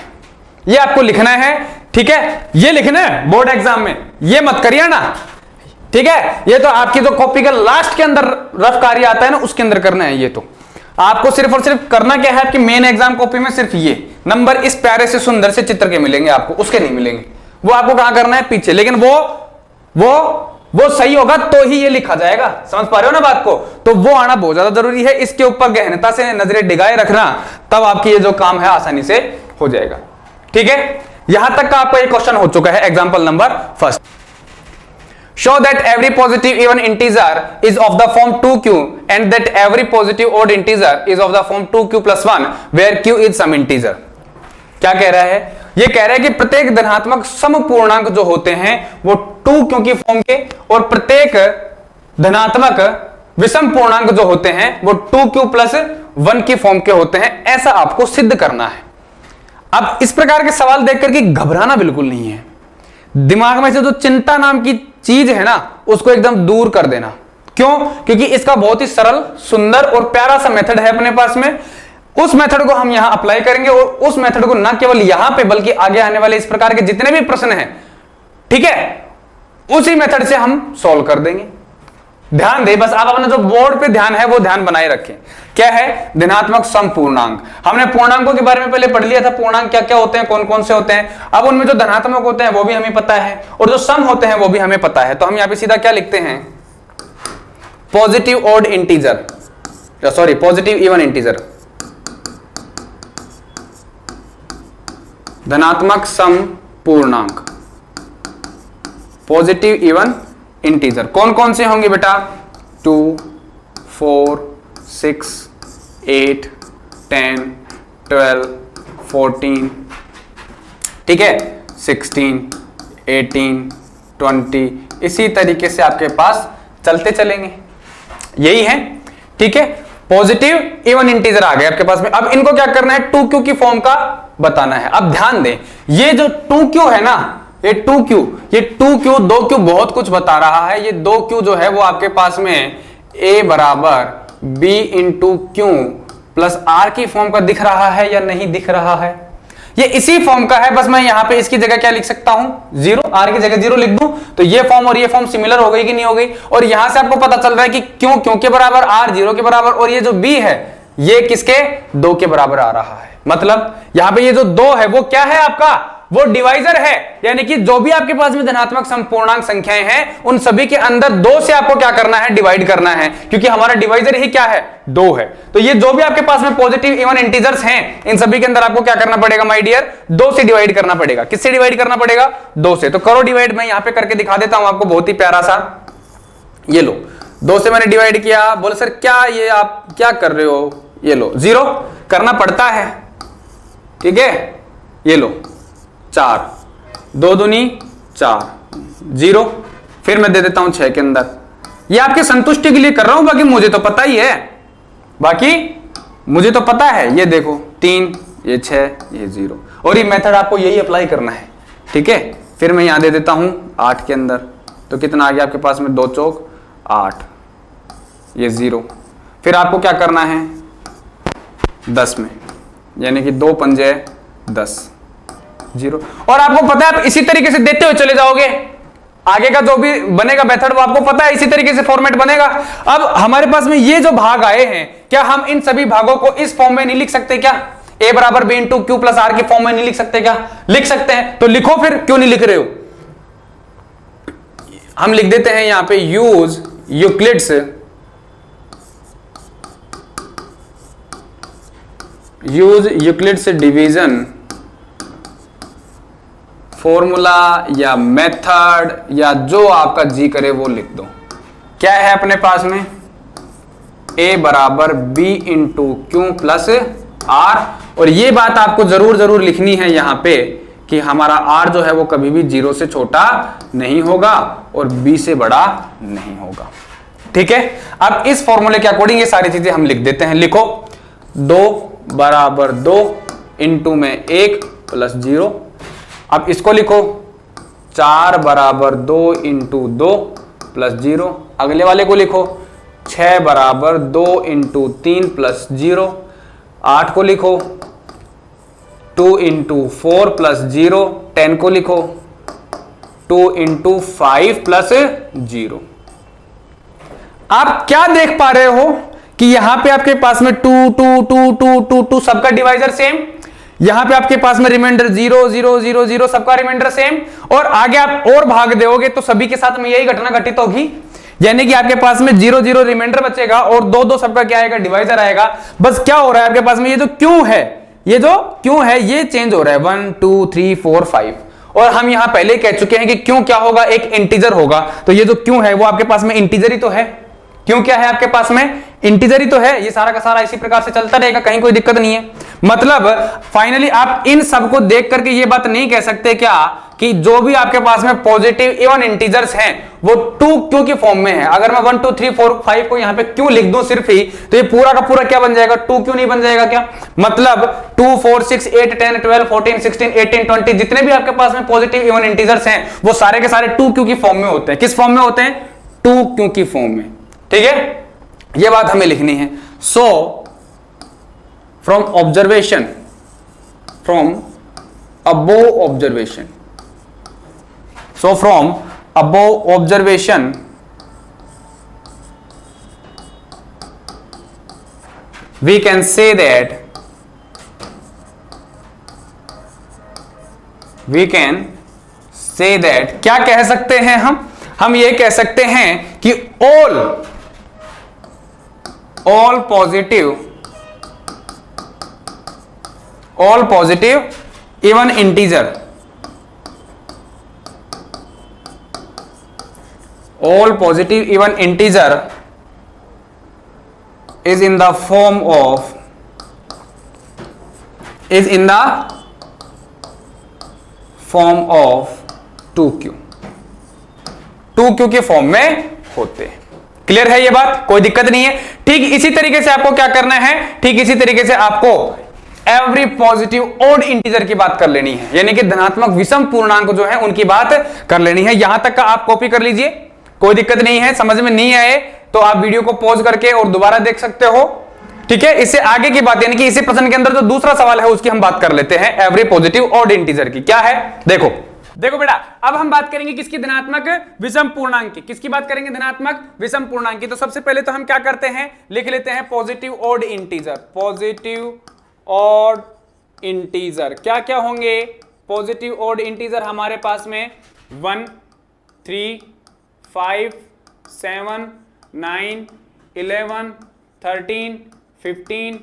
ये आपको लिखना है। ठीक है, ये लिखना है बोर्ड एग्जाम में, ये मत करिए ना। ठीक है, ये तो आपकी जो कॉपी का लास्ट के अंदर रफ कार्य आता है ना उसके अंदर करना है। ये तो आपको सिर्फ और सिर्फ करना क्या है, आपकी मेन एग्जाम कॉपी में सिर्फ ये नंबर इस प्यारे से सुंदर से चित्र के मिलेंगे आपको, उसके नहीं मिलेंगे। वो आपको कहां करना है पीछे, लेकिन वो सही होगा तो ही ये लिखा जाएगा। समझ पा रहे हो ना बात को? तो वो आना बहुत ज्यादा जरूरी है, इसके ऊपर गहनता से नजरें डिगाए रखना, तब आपकी ये जो काम है आसानी से हो जाएगा। ठीक है, यहां तक का आपका ये क्वेश्चन हो चुका है। Example number first, show that every positive even integer is of the form 2q and that every positive odd integer is of the form 2q + 1 where q is some integer. क्या कह रहा है? ये कह रहा है कि प्रत्येक धनात्मक समपूर्णांक जो होते हैं वो 2q की फॉर्म के, और प्रत्येक धनात्मक विषम पूर्णांक जो होते हैं वो 2q + 1 की फॉर्म के होते हैं। ऐसा आपको सिद्ध करना है। अब इस प्रकार के सवाल देख करके घबराना बिल्कुल नहीं है। दिमाग में से जो चिंता नाम की चीज है ना उसको एकदम दूर कर देना। क्यों? क्योंकि इसका बहुत ही सरल, सुंदर और प्यारा सा मेथड है अपने पास में। उस मेथड को हम यहां अप्लाई करेंगे, और उस मेथड को ना केवल यहां पे बल्कि आगे आने वाले इस प्रकार के जितने भी प्रश्न हैं, ठीक है, उसी मेथड से हम सॉल्व कर देंगे। ध्यान दे, बस आप अपना जो बोर्ड पे ध्यान है वो ध्यान बनाए रखें। क्या है? धनात्मक सम पूर्णांक। हमने पूर्णांकों के बारे में पहले पढ़ लिया था, पूर्णांक क्या क्या होते हैं, कौन कौन से होते हैं। अब उनमें जो धनात्मक होते हैं वो भी हमें पता है, और जो सम होते हैं वो भी हमें पता है। तो हम यहां पे सीधा क्या लिखते हैं, positive odd integer, sorry positive even integer, धनात्मक सम पूर्णांक, पॉजिटिव इवन इंटीजर कौन कौन से होंगे बेटा? 2, 4, 6, 8, 10, 12, 14, ठीक है, 16, 18, 20, इसी तरीके से आपके पास चलते चलेंगे। यही है, ठीक है। पॉजिटिव इवन इंटीजर आ गए आपके पास में। अब इनको क्या करना है, 2q की फॉर्म का बताना है। अब ध्यान दें, ये जो 2q है ना, ये 2q 2q बहुत कुछ बता रहा है। ये 2q जो है वो आपके पास में a बराबर b into q plus r की फॉर्म का दिख रहा है या नहीं दिख रहा है? ये इसी फॉर्म का है, बस मैं यहां पे इसकी जगह क्या लिख सकता हूं, 0, r की जगह 0 लिख दूं तो ये फॉर्म और ये फॉर्म सिमिलर हो गई कि नहीं हो गई। और यहां से आपको पता चल रहा है कि क्यों के बराबर, r 0 के बराबर, और ये जो b है ये किसके, 2 के बराबर आ रहा है। मतलब यहां पे ये जो 2 है वो क्या है आपका, वो डिवाइजर है। यानी कि जो भी आपके पास में धनात्मक समपूर्णांक संख्याएं हैं उन सभी के अंदर 2 से आपको क्या करना है, डिवाइड करना है, क्योंकि हमारा डिवाइजर ही क्या है, 2 है। तो ये जो भी आपके पास में पॉजिटिव इवन इंटीजर्स हैं इन सभी के अंदर आपको क्या करना पड़ेगा माय डियर, 2 से डिवाइड करना पड़ेगा। किससे डिवाइड करना पड़ेगा, 2 से। तो करो डिवाइड, मैं यहां पे करके दिखा देता हूं आपको, बहुत ही प्यारा सा। ये लो, 2 से मैंने डिवाइड किया। बोले सर क्या ये आप क्या कर रहे हो, ये लो 0 करना पड़ता है, ठीक है। ये लो 4, 2 दूनी 4, 0, फिर मैं दे देता हूं 6 के अंदर। ये आपके संतुष्टि के लिए कर रहा हूं, बाकी मुझे तो पता ही है, बाकी मुझे तो पता है। ये देखो 3, ये 6, ये 0, और ये मेथड आपको यही अप्लाई करना है, ठीक है। फिर मैं यहां दे देता हूं 8 के अंदर, तो कितना आ गया आपके पास में, 2 चौक 8, ये 0। फिर आपको क्या करना है 10 में, यानी कि 2 पंजे 10, 0। और आपको पता है आप इसी तरीके से देते हुए चले जाओगे, आगे का जो भी बनेगा मेथड वो आपको पता है, इसी तरीके से फॉर्मेट बनेगा। अब हमारे पास में ये जो भाग आए हैं, क्या हम इन सभी भागों को इस फॉर्म में नहीं लिख सकते क्या, a बराबर b into q plus r के फॉर्म में नहीं लिख सकते क्या? लिख सकते हैं, तो लिखो फिर, क्यों नहीं लिख रहे हो? हम लिख देते हैं यहां पे use Euclid's use Euclid's division formula या मेथड या जो आपका जी करे वो लिख दो। क्या है अपने पास में, a बराबर b into q plus r, और ये बात आपको जरूर लिखनी है यहां पे कि हमारा r जो है वो कभी भी 0 से छोटा नहीं होगा और b से बड़ा नहीं होगा। ठीक है, अब इस फॉर्मूले के अकॉर्डिंग ये सारी चीजें हम लिख देते हैं। लिखो 2 बराबर 2 इंटू में 1 प्लस 0। अब इसको लिखो 4 बराबर 2 इंटू 2 प्लस 0। अगले वाले को लिखो 6 बराबर 2 इंटू 3 प्लस 0। 8 को लिखो 2 इंटू 4 प्लस 0। 10 को लिखो 2 इंटू 5 प्लस 0। आप क्या देख पा रहे हो कि यहां पे आपके पास में 2 2 2 2 2 2 सबका डिवाइजर सेम, यहां पे आपके पास में रिमाइंडर 0 0 0 0 सबका रिमाइंडर सेम, और आगे आप और भाग दोगे तो सभी के साथ में यही घटना घटित होगी, यानी कि आपके पास में 0 0 रिमाइंडर बचेगा और 2 2 सबका क्या आएगा, डिवाइजर आएगा। बस क्या हो रहा है आपके पास में, ये जो क्यू है, ये जो क्यू है ये चेंज हो रहा है 1 2 3 4 5, और हम यहां पहले कह चुके हैं कि क्यू क्या होगा, एक इंटीजर होगा। तो ये जो क्यू है वो आपके पास में इंटीजर ही तो है, क्यों क्या है आपके पास में, इंटीजर ही तो है। ये सारा का सारा इसी प्रकार से चलता रहेगा, कहीं कोई दिक्कत नहीं है। मतलब फाइनली आप इन सब को देख करके ये बात नहीं कह सकते क्या कि जो भी आपके पास में पॉजिटिव इवन इंटीजर्स हैं वो 2 क्यू की फॉर्म में है। अगर मैं 1 2 3 4 5 को यहां पे क्यू लिख दूं सिर्फ ही, तो ये पूरा का पूरा क्या बन जाएगा, 2 क्यू नहीं बन जाएगा क्या। मतलब 2 4 6 8 10 12 14 16 18 20 जितने भी आपके पास में पॉजिटिव इवन इंटीजर्स हैं वो सारे के सारे 2 क्यू की फॉर्म में होते हैं। किस फॉर्म में होते हैं, 2 क्यू की फॉर्म में। ठीक है, ये बात हमें लिखनी है। So from observation, from above observation, so from above observation we can say that, we can say that, क्या कह सकते हैं हम ये कह सकते हैं कि all positive even integer, all positive even integer is in the form of, is in the form of 2q, 2q के फॉर्म में होते हैं। क्लियर है ये बात, कोई दिक्कत नहीं है। ठीक इसी तरीके से आपको क्या करना है, ठीक इसी तरीके से आपको एवरी पॉजिटिव ऑड इंटीजर की बात कर लेनी है, यानी कि धनात्मक विषम पूर्णांक जो है उनकी बात कर लेनी है। यहां तक का आप कॉपी कर लीजिए, कोई दिक्कत नहीं है। समझ में नहीं आए तो आप वीडियो को पॉज करके और दोबारा देख सकते हो। ठीक है, इससे आगे की बात यानी कि इसी प्रश्न के अंदर जो दूसरा सवाल है उसकी हम बात कर लेते हैं, एवरी पॉजिटिव ऑड इंटीजर की। क्या है, देखो बेटा, अब हम बात करेंगे किसकी, धनात्मक विषम पूर्णांक की। किसकी बात करेंगे, धनात्मक विषम पूर्णांक की। तो सबसे पहले तो हम क्या करते हैं, लिख लेते हैं positive odd integer. Positive odd integer क्या क्या होंगे, पॉजिटिव ऑड इंटीजर हमारे पास में 1 3 5 7 9 11 13 15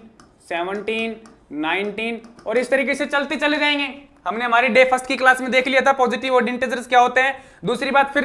17 19 और इस तरीके से चलते चले जाएंगे। हमने हमारी डे फर्स्ट की क्लास में देख लिया था पॉजिटिव ऑड इंटीजर्स क्या होते हैं। दूसरी बात, फिर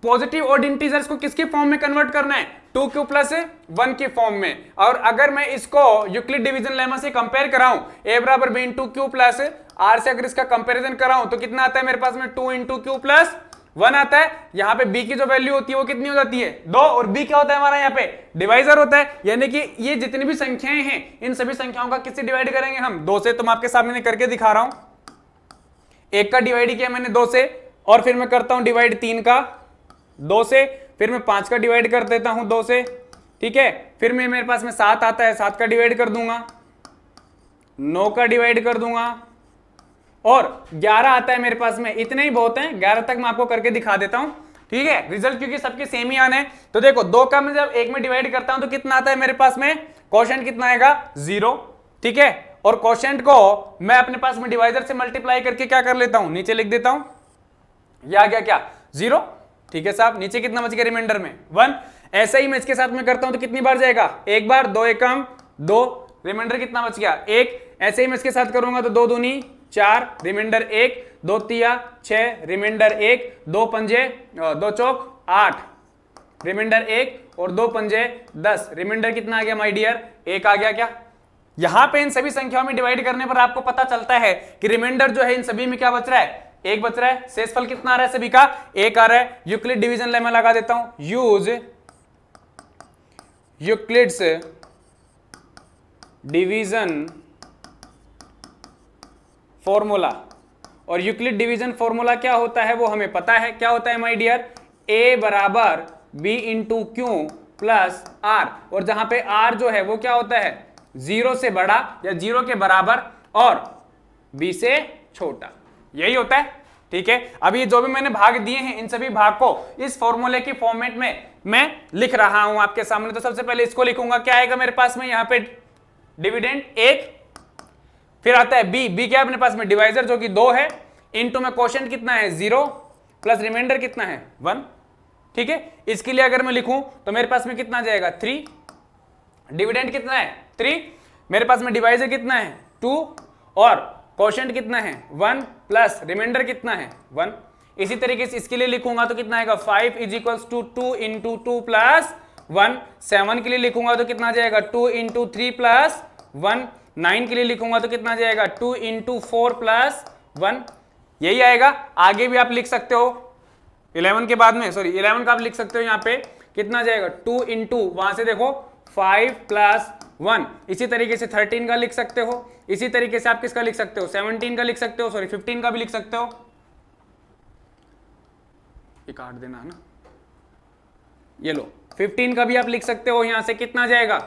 पॉजिटिव ऑड इंटीजर्स को किसके फॉर्म में कन्वर्ट करना है, 2q प्लस 1 की फॉर्म में। और अगर मैं इसको यूक्लिड डिवीजन लेमा से कंपेयर कराऊं, a बराबर b into q plus r से अगर इसका कंपेरिजन कराऊं तो कितना आता है मेरे पास में, 2 इंटू क्यू प्लस 1 आता है। यहां पे b की जो वैल्यू होती है वो कितनी हो जाती है, 2, और b क्या होता है हमारा यहाँ पे डिवाइजर होता है। यानी कि ये जितनी भी संख्याएं हैं इन सभी संख्याओं का किससे डिवाइड करेंगे हम, 2 से। तो मैं आपके सामने करके दिखा रहा हूं, 1 का डिवाइड किया मैंने 2 से, और फिर मैं करता हूं डिवाइड 3 का 2 से, फिर मैं 5 का डिवाइड कर देता हूं 2 से। ठीक है, फिर मेरे पास में 7 आता है, 7 का डिवाइड कर दूंगा, 9 का डिवाइड कर दूंगा, और 11 आता है मेरे पास में। इतने ही बहुत हैं, 11 तक मैं आपको करके दिखा देता हूं। ठीक है, रिजल्ट क्योंकि सबके सेम ही आने हैं। तो देखो 2 का मैं जब 1 में डिवाइड करता हूं तो कितना आता है मेरे पास में, क्वोशिएंट कितना आएगा, 0। ठीक है, और क्वोशिएंट को मैं अपने पास में डिवाइजर से मल्टीप्लाई करके क्या कर लेता हूं, नीचे लिख देता हूं। ये आ गया क्या, 0। ठीक है साहब, नीचे कितना बच गया रिमाइंडर में, 1। ऐसा ही मैं इसके साथ में करता हूं तो कितनी बार जाएगा, 1 बार, 2 एकम 2, रिमाइंडर कितना बच गया 1। ऐसे ही मैं इसके साथ करूंगा तो 2 दूनी 4, रिमाइंडर 1, 2 तिया 6, रिमाइंडर 1, 2 पंजे 2 चौक 8, रिमाइंडर 1 और 2 पंजे 10, रिमाइंडर कितना आ गया माय डियर 1 आ गया क्या। यहां पे इन सभी संख्याओं में डिवाइड करने पर आपको पता चलता है कि रिमाइंडर जो है इन सभी में क्या बच रहा है 1 बच रहा है। शेषफल कितना आ रहा है सभी का 1 आ रहा है। यूक्लिड डिवीजन लेमा लगा देता हूं, यूज यूक्लिड्स डिवीजन फॉर्मूला। और यूक्लिड डिवीजन फॉर्मूला क्या होता है वो हमें पता है, क्या होता है माय डियर a बराबर b into q plus r, और जहां पे r जो है वो क्या होता है 0 से बड़ा या 0 के बराबर और b से छोटा, यही होता है। ठीक है, अब ये जो भी मैंने भाग दिए हैं इन सभी भाग को इस फॉर्मूले की फॉर्मेट में मैं लिख रहा हूं आपके सामने। तो सबसे पहले इसको लिखूंगा, क्या आएगा मेरे पास में यहाँ पे डिविडेंड 1, फिर आता है b क्या अपने पास में डिवाइजर जो कि 2 है, इनटू में क्वोशिएंट कितना है 0 प्लस रिमाइंडर कितना है 1। ठीक है, इसके लिए अगर मैं लिखूं तो मेरे पास में कितना आ जाएगा 3, डिविडेंड कितना है 3, मेरे पास में डिवाइजर कितना है 2 और क्वोशिएंट कितना है 1 प्लस रिमाइंडर कितना है 1। इसी तरीके से इसके लिए लिखूंगा तो कितना आएगा 5 is equals to 2 into 2 plus 1। 7 के लिए लिखूंगा तो कितना आ जाएगा 2 इंटू 3 प्लस 1। 9 के लिए लिखूंगा तो कितना आ जाएगा 2 इंटू 4 प्लस 1, यही आएगा। आगे भी आप लिख सकते हो 11 के बाद में, सॉरी 11 का आप लिख सकते हो यहाँ पे कितना आ जाएगा 2 इंटू वहां से देखो 5 प्लस 1। इसी तरीके से 13 का लिख सकते हो, इसी तरीके से आप किसका लिख सकते हो 17 का लिख सकते हो, सॉरी 15 का भी लिख सकते हो, ये काट देना है ना, ये लो 15 का भी आप लिख सकते हो। यहां से कितना आ जाएगा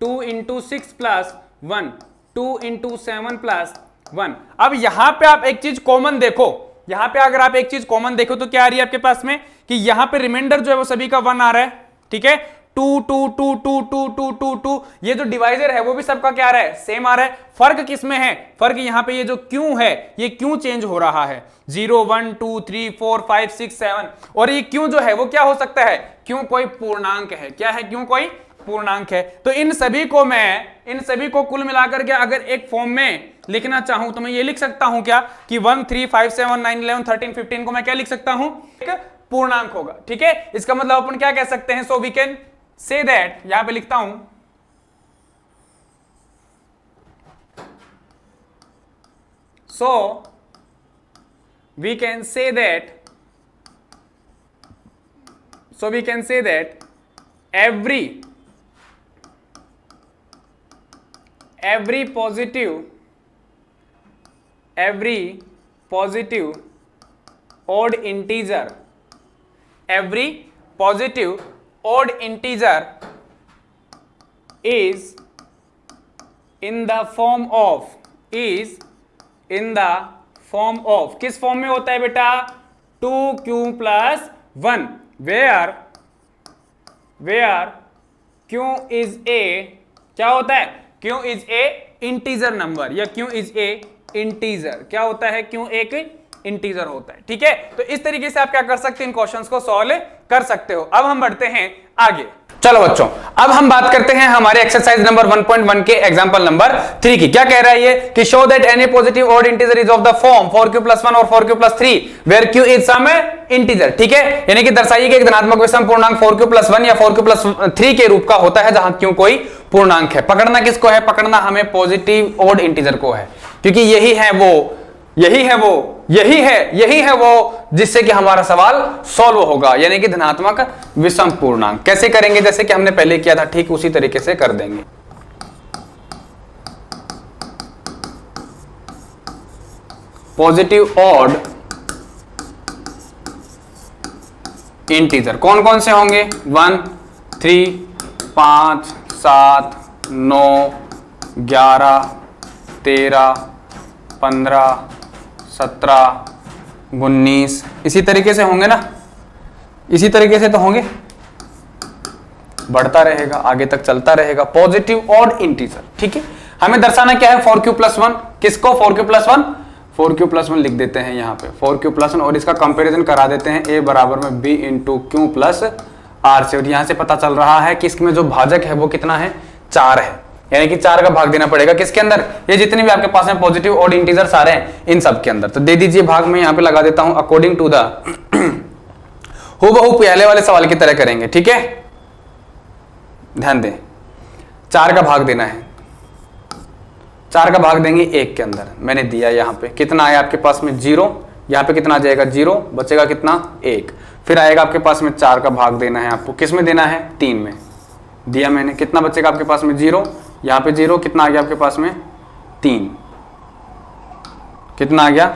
2 इंटू 6 प्लस 1, 2 इंटू 7 प्लस 1। अब यहां पे आप एक चीज कॉमन देखो, यहां पे अगर आप एक चीज कॉमन देखो तो क्या आ रही है आपके पास में कि यहां पे रिमाइंडर जो है वो सभी का 1 आ रहा है। ठीक है, 2 2 2 2 2 2 2 2, ये जो डिवाइजर है वो भी सबका क्या आ रहा है सेम आ रहा है। फर्क किस में है, फर्क यहां पे ये जो क्यों है ये क्यों चेंज हो रहा है 0 1 2 3 4 5 6 7, और ये क्यों जो है वो क्या हो सकता है क्यों कोई पूर्णांक है, क्या है क्यों कोई पूर्णांक है। तो इन सभी को कुल मिलाकर के अगर एक फॉर्म में लिखना चाहूं तो मैं ये लिख सकता हूं क्या कि 1 3 5 7 9 11 13 15 को मैं क्या लिख सकता हूं एक पूर्णांक होगा। ठीक है, इसका मतलब अपन क्या कह सकते हैं, so we can say that, यहां पे लिखता हूं so we can say that every positive odd integer is in the form of किस फॉर्म में होता है बेटा 2q plus 1, where q is a क्या होता है q is a integer number, या q इज ए इंटीजर क्या होता है q एक इंटीजर होता है। ठीक है, तो इस तरीके से आप क्या कर सकते हैं इन क्वेश्चंस को सॉल्व कर सकते हो। अब हम बढ़ते हैं आगे। चलो बच्चों, अब हम बात करते हैं हमारे एक्सरसाइज नंबर 1.1 के एग्जांपल नंबर 3 की। क्या कह रहा है ये कि show that any positive odd integer is of the form 4q+1 और 4q+3 where q is some integer. ठीक है, यानी कि दर्शाइए कि एक धनात्मक विषम पूर्णांक 4q+1 या 4q+3 के रूप का होता है जहां q कोई पूर्णांक है। पकड़ना किसको है, पकड़ना हमें पॉजिटिव ऑड इंटीजर को है, क्योंकि यही है वो जिससे कि हमारा सवाल सॉल्व होगा, यानी कि धनात्मक विषम पूर्णांक। कैसे करेंगे, जैसे कि हमने पहले किया था ठीक उसी तरीके से कर देंगे। पॉजिटिव ऑड इंटीजर कौन कौन से होंगे 1 3 5 7 9 11 13 15 17 19 इसी तरीके से होंगे ना, इसी तरीके से तो होंगे, बढ़ता रहेगा आगे तक चलता रहेगा पॉजिटिव ऑड इंटीजर। ठीक है, हमें दर्शाना क्या है 4q+1, किसको 4q+1, 4q+1 लिख देते हैं यहाँ पे 4q+1 और इसका कंपैरिजन करा देते हैं a बराबर में b into q plus r से, और यहां से पता चल रहा है कि इसमें जो भाजक है वो कितना है 4 है, यानी कि 4 का भाग देना पड़ेगा किसके अंदर, ये जितने भी आपके पास में पॉजिटिव ऑड इंटीजर्स आ रहे हैं इन सब के अंदर। तो दे दीजिए भाग में यहां पे लगा देता हूं अकॉर्डिंग टू द, हूबहू पहले वाले सवाल की तरह करेंगे, ठीक है। ध्यान दें, 4 का भाग देना है, 4 का भाग देंगे 1 के अंदर, मैंने दिया यहां पे कितना आया आपके पास में 0, यहां पे कितना आ जाएगा 0, बचेगा कितना 1, फिर आएगा आपके पास में 4 का भाग देना है आपको, किस में देना है 3 में, दिया मैंने, कितना बचेगा आपके पास में 0, यहां पे 0, कितना आ गया आपके पास में 3, कितना आ गया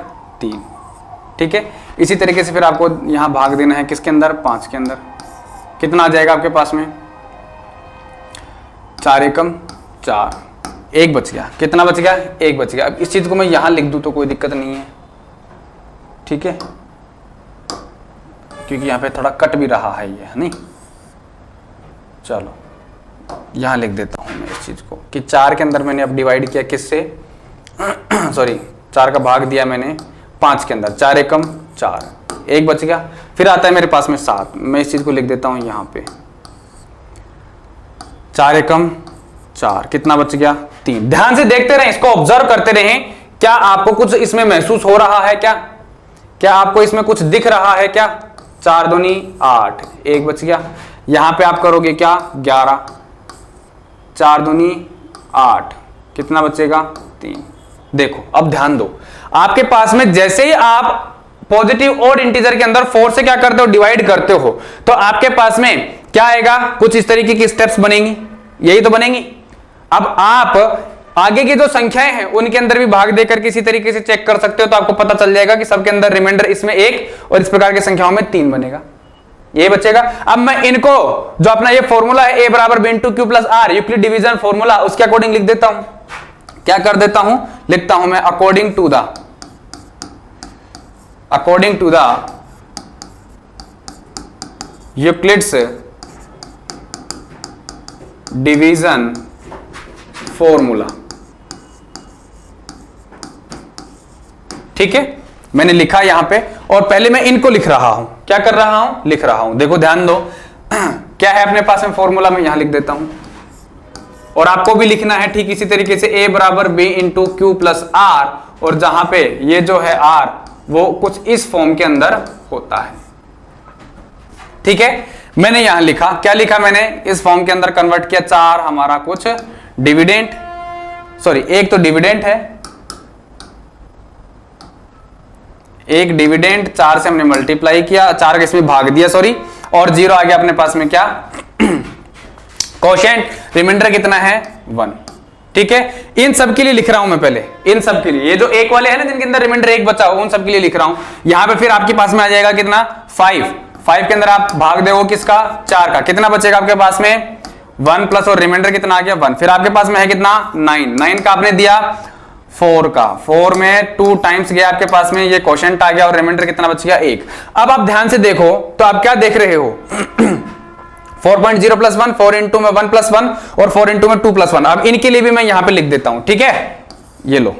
3, ठीक है। इसी तरीके से फिर आपको यहां भाग देना है किसके अंदर 5 के अंदर, कितना आ जाएगा आपके पास में 4 एकम 4, 1 बच गया, कितना बच गया 1 बच गया। अब इस चीज को मैं यहां लिख दूं तो कोई दिक्कत नहीं है, ठीक है, क्योंकि यहां पे थोड़ा कट भी रहा है ये, नहीं, चलो यहां लिख देता हूं मैं इस चीज को कि 4 के अंदर मैंने अब डिवाइड किया किससे सॉरी 4 का भाग दिया मैंने 5 के अंदर, 4 एकम 4, 1 बच गया, फिर आता है मेरे पास में 7, मैं इस चीज को लिख देता हूं यहां पे 4 एकम 4, कितना बच गया 3। ध्यान से देखते रहें, इसको ऑब्जर्व करते रहें, क्या आपको कुछ इसमें महसूस हो रहा है, क्या आपको इसमें कुछ दिख रहा है क्या। 4 दूनी 8, 1 बच गया, यहां पे आप करोगे क्या 11, 4 दूनी 8, कितना बचेगा 3। देखो अब ध्यान दो, आपके पास में जैसे ही आप पॉजिटिव ऑड इंटीजर के अंदर 4 से क्या करते हो डिवाइड करते हो, तो आपके पास में क्या आएगा, कुछ इस तरीके की स्टेप्स बनेंगी, यही तो बनेंगी। अब आप आगे की जो संख्याएं हैं उनके अंदर भी भाग देकर किसी तरीके से चेक कर सकते हो, तो आपको पता चल जाएगा कि सबके अंदर रिमाइंडर इसमें 1 और इस प्रकार की संख्याओं में 3 बनेगा, ये बचेगा। अब मैं इनको जो अपना ये फॉर्मूला है a बराबर b into q plus r, Euclid division formula, उसके अकॉर्डिंग लिख देता हूं। क्या कर देता हूं, लिखता हूं मैं according to the Euclid's division formula, ठीक है, मैंने लिखा यहां पे, और पहले मैं इनको लिख रहा हूं, क्या कर रहा हूं, लिख रहा हूं। देखो ध्यान दो क्या है अपने पास में फॉर्मूला, में यहां लिख देता हूं, और आपको भी लिखना है ठीक इसी तरीके से a बराबर b into q plus r, और जहां पे ये जो है r वो कुछ इस फॉर्म के अंदर होता है, ठीक है। मैंने यहां लिखा, क्या लिखा मैंने, इस फॉर्म के अंदर कन्वर्ट किया, 4 हमारा कुछ डिविडेंट, सॉरी एक तो डिविडेंट है, एक डिविडेंट 4 से हमने मल्टीप्लाई किया, 4 का इसमें भाग दिया सॉरी, और 0 आ गया अपने पास में क्या कोशेंट, रिमाइंडर कितना है 1, ठीक है। इन सब के लिए लिख रहा हूं मैं पहले, इन सब के लिए, ये जो एक वाले हैं ना जिनके अंदर रिमाइंडर 1 बचा हो, उन सब के लिए लिख रहा हूं। यहां पे फिर आपके पास में आ जाएगा कितना 5 के अंदर आप भाग देवो किसका 4 का, कितना बचेगा आपके पास में 1 प्लस और रिमाइंडर कितना आ गया 1, फिर आपके पास में है कितना 9 का आपने दिया 4 का, 4 में 2 टाइम्स गया आपके पास में, ये क्वोशंट आ गया, और रिमाइंडर कितना बच गया 1। अब आप ध्यान से देखो तो आप क्या देख रहे हो 4.0 प्लस 1, 4 इंटू में 1 प्लस 1 और 4 इंटू में 2 प्लस 1। अब इनके लिए भी मैं यहां पे लिख देता हूं, ठीक है, ये लो,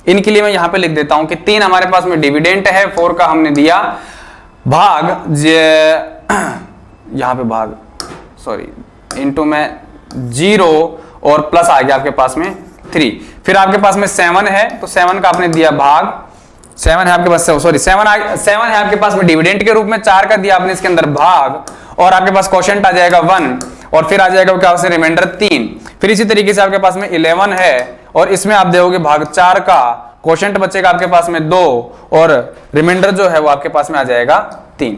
इनके लिए मैं यहां पे लिख देता हूं कि 3 हमारे पास में डिविडेंट है, 4 का हमने दिया भाग, यहां पे भाग सॉरी इंटू में 0 और प्लस आ गया आपके पास में 3, फिर आपके पास में 7 है, तो 7 का आपने दिया भाग, 7 है आपके पास, सॉरी 7 है आपके पास में डिविडेंट के रूप में, 4 का दिया आपने इसके अंदर भाग, और आपके पास क्वोशंट आ जाएगा 1, और फिर आ जाएगा क्या उससे रिमाइंडर 3, फिर इसी तरीके से आपके पास में 11 है, और इसमें आप दोगे भाग 4 का, क्वोशंट बचेगा आपके पास में 2, और रिमाइंडर जो है वो आपके पास में आ जाएगा 3।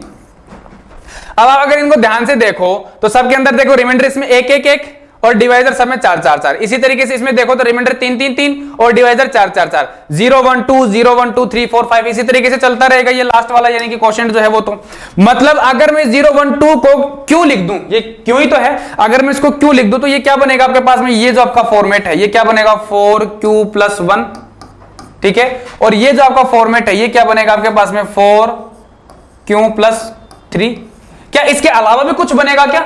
अब आप अगर इनको ध्यान से देखो तो सबके अंदर देखो रिमाइंडर इसमें 1 1 1 और डिवाइजर सब में 4 4 4, इसी तरीके से इसमें देखो तो रिमाइंडर 3 3 3 और डिवाइजर 4 4 4, 0 1 2 0 1 2 3 4 5, इसी तरीके से चलता रहेगा ये लास्ट वाला, यानी कि क्वोशंट जो है वो। तो मतलब अगर मैं 0 1 2 को क्यों लिख दूं, ये क्यों ही तो है, अगर मैं इसको क्यों लिख दूं तो ये क्या बनेगा आपके पास में, ये जो आपका फॉर्मेट है ये क्या बनेगा 4q प्लस 1, ठीक है, और ये जो आपका फॉर्मेट है ये क्या बनेगा आपके पास में 4q प्लस 3। क्या इसके अलावा भी कुछ बनेगा क्या,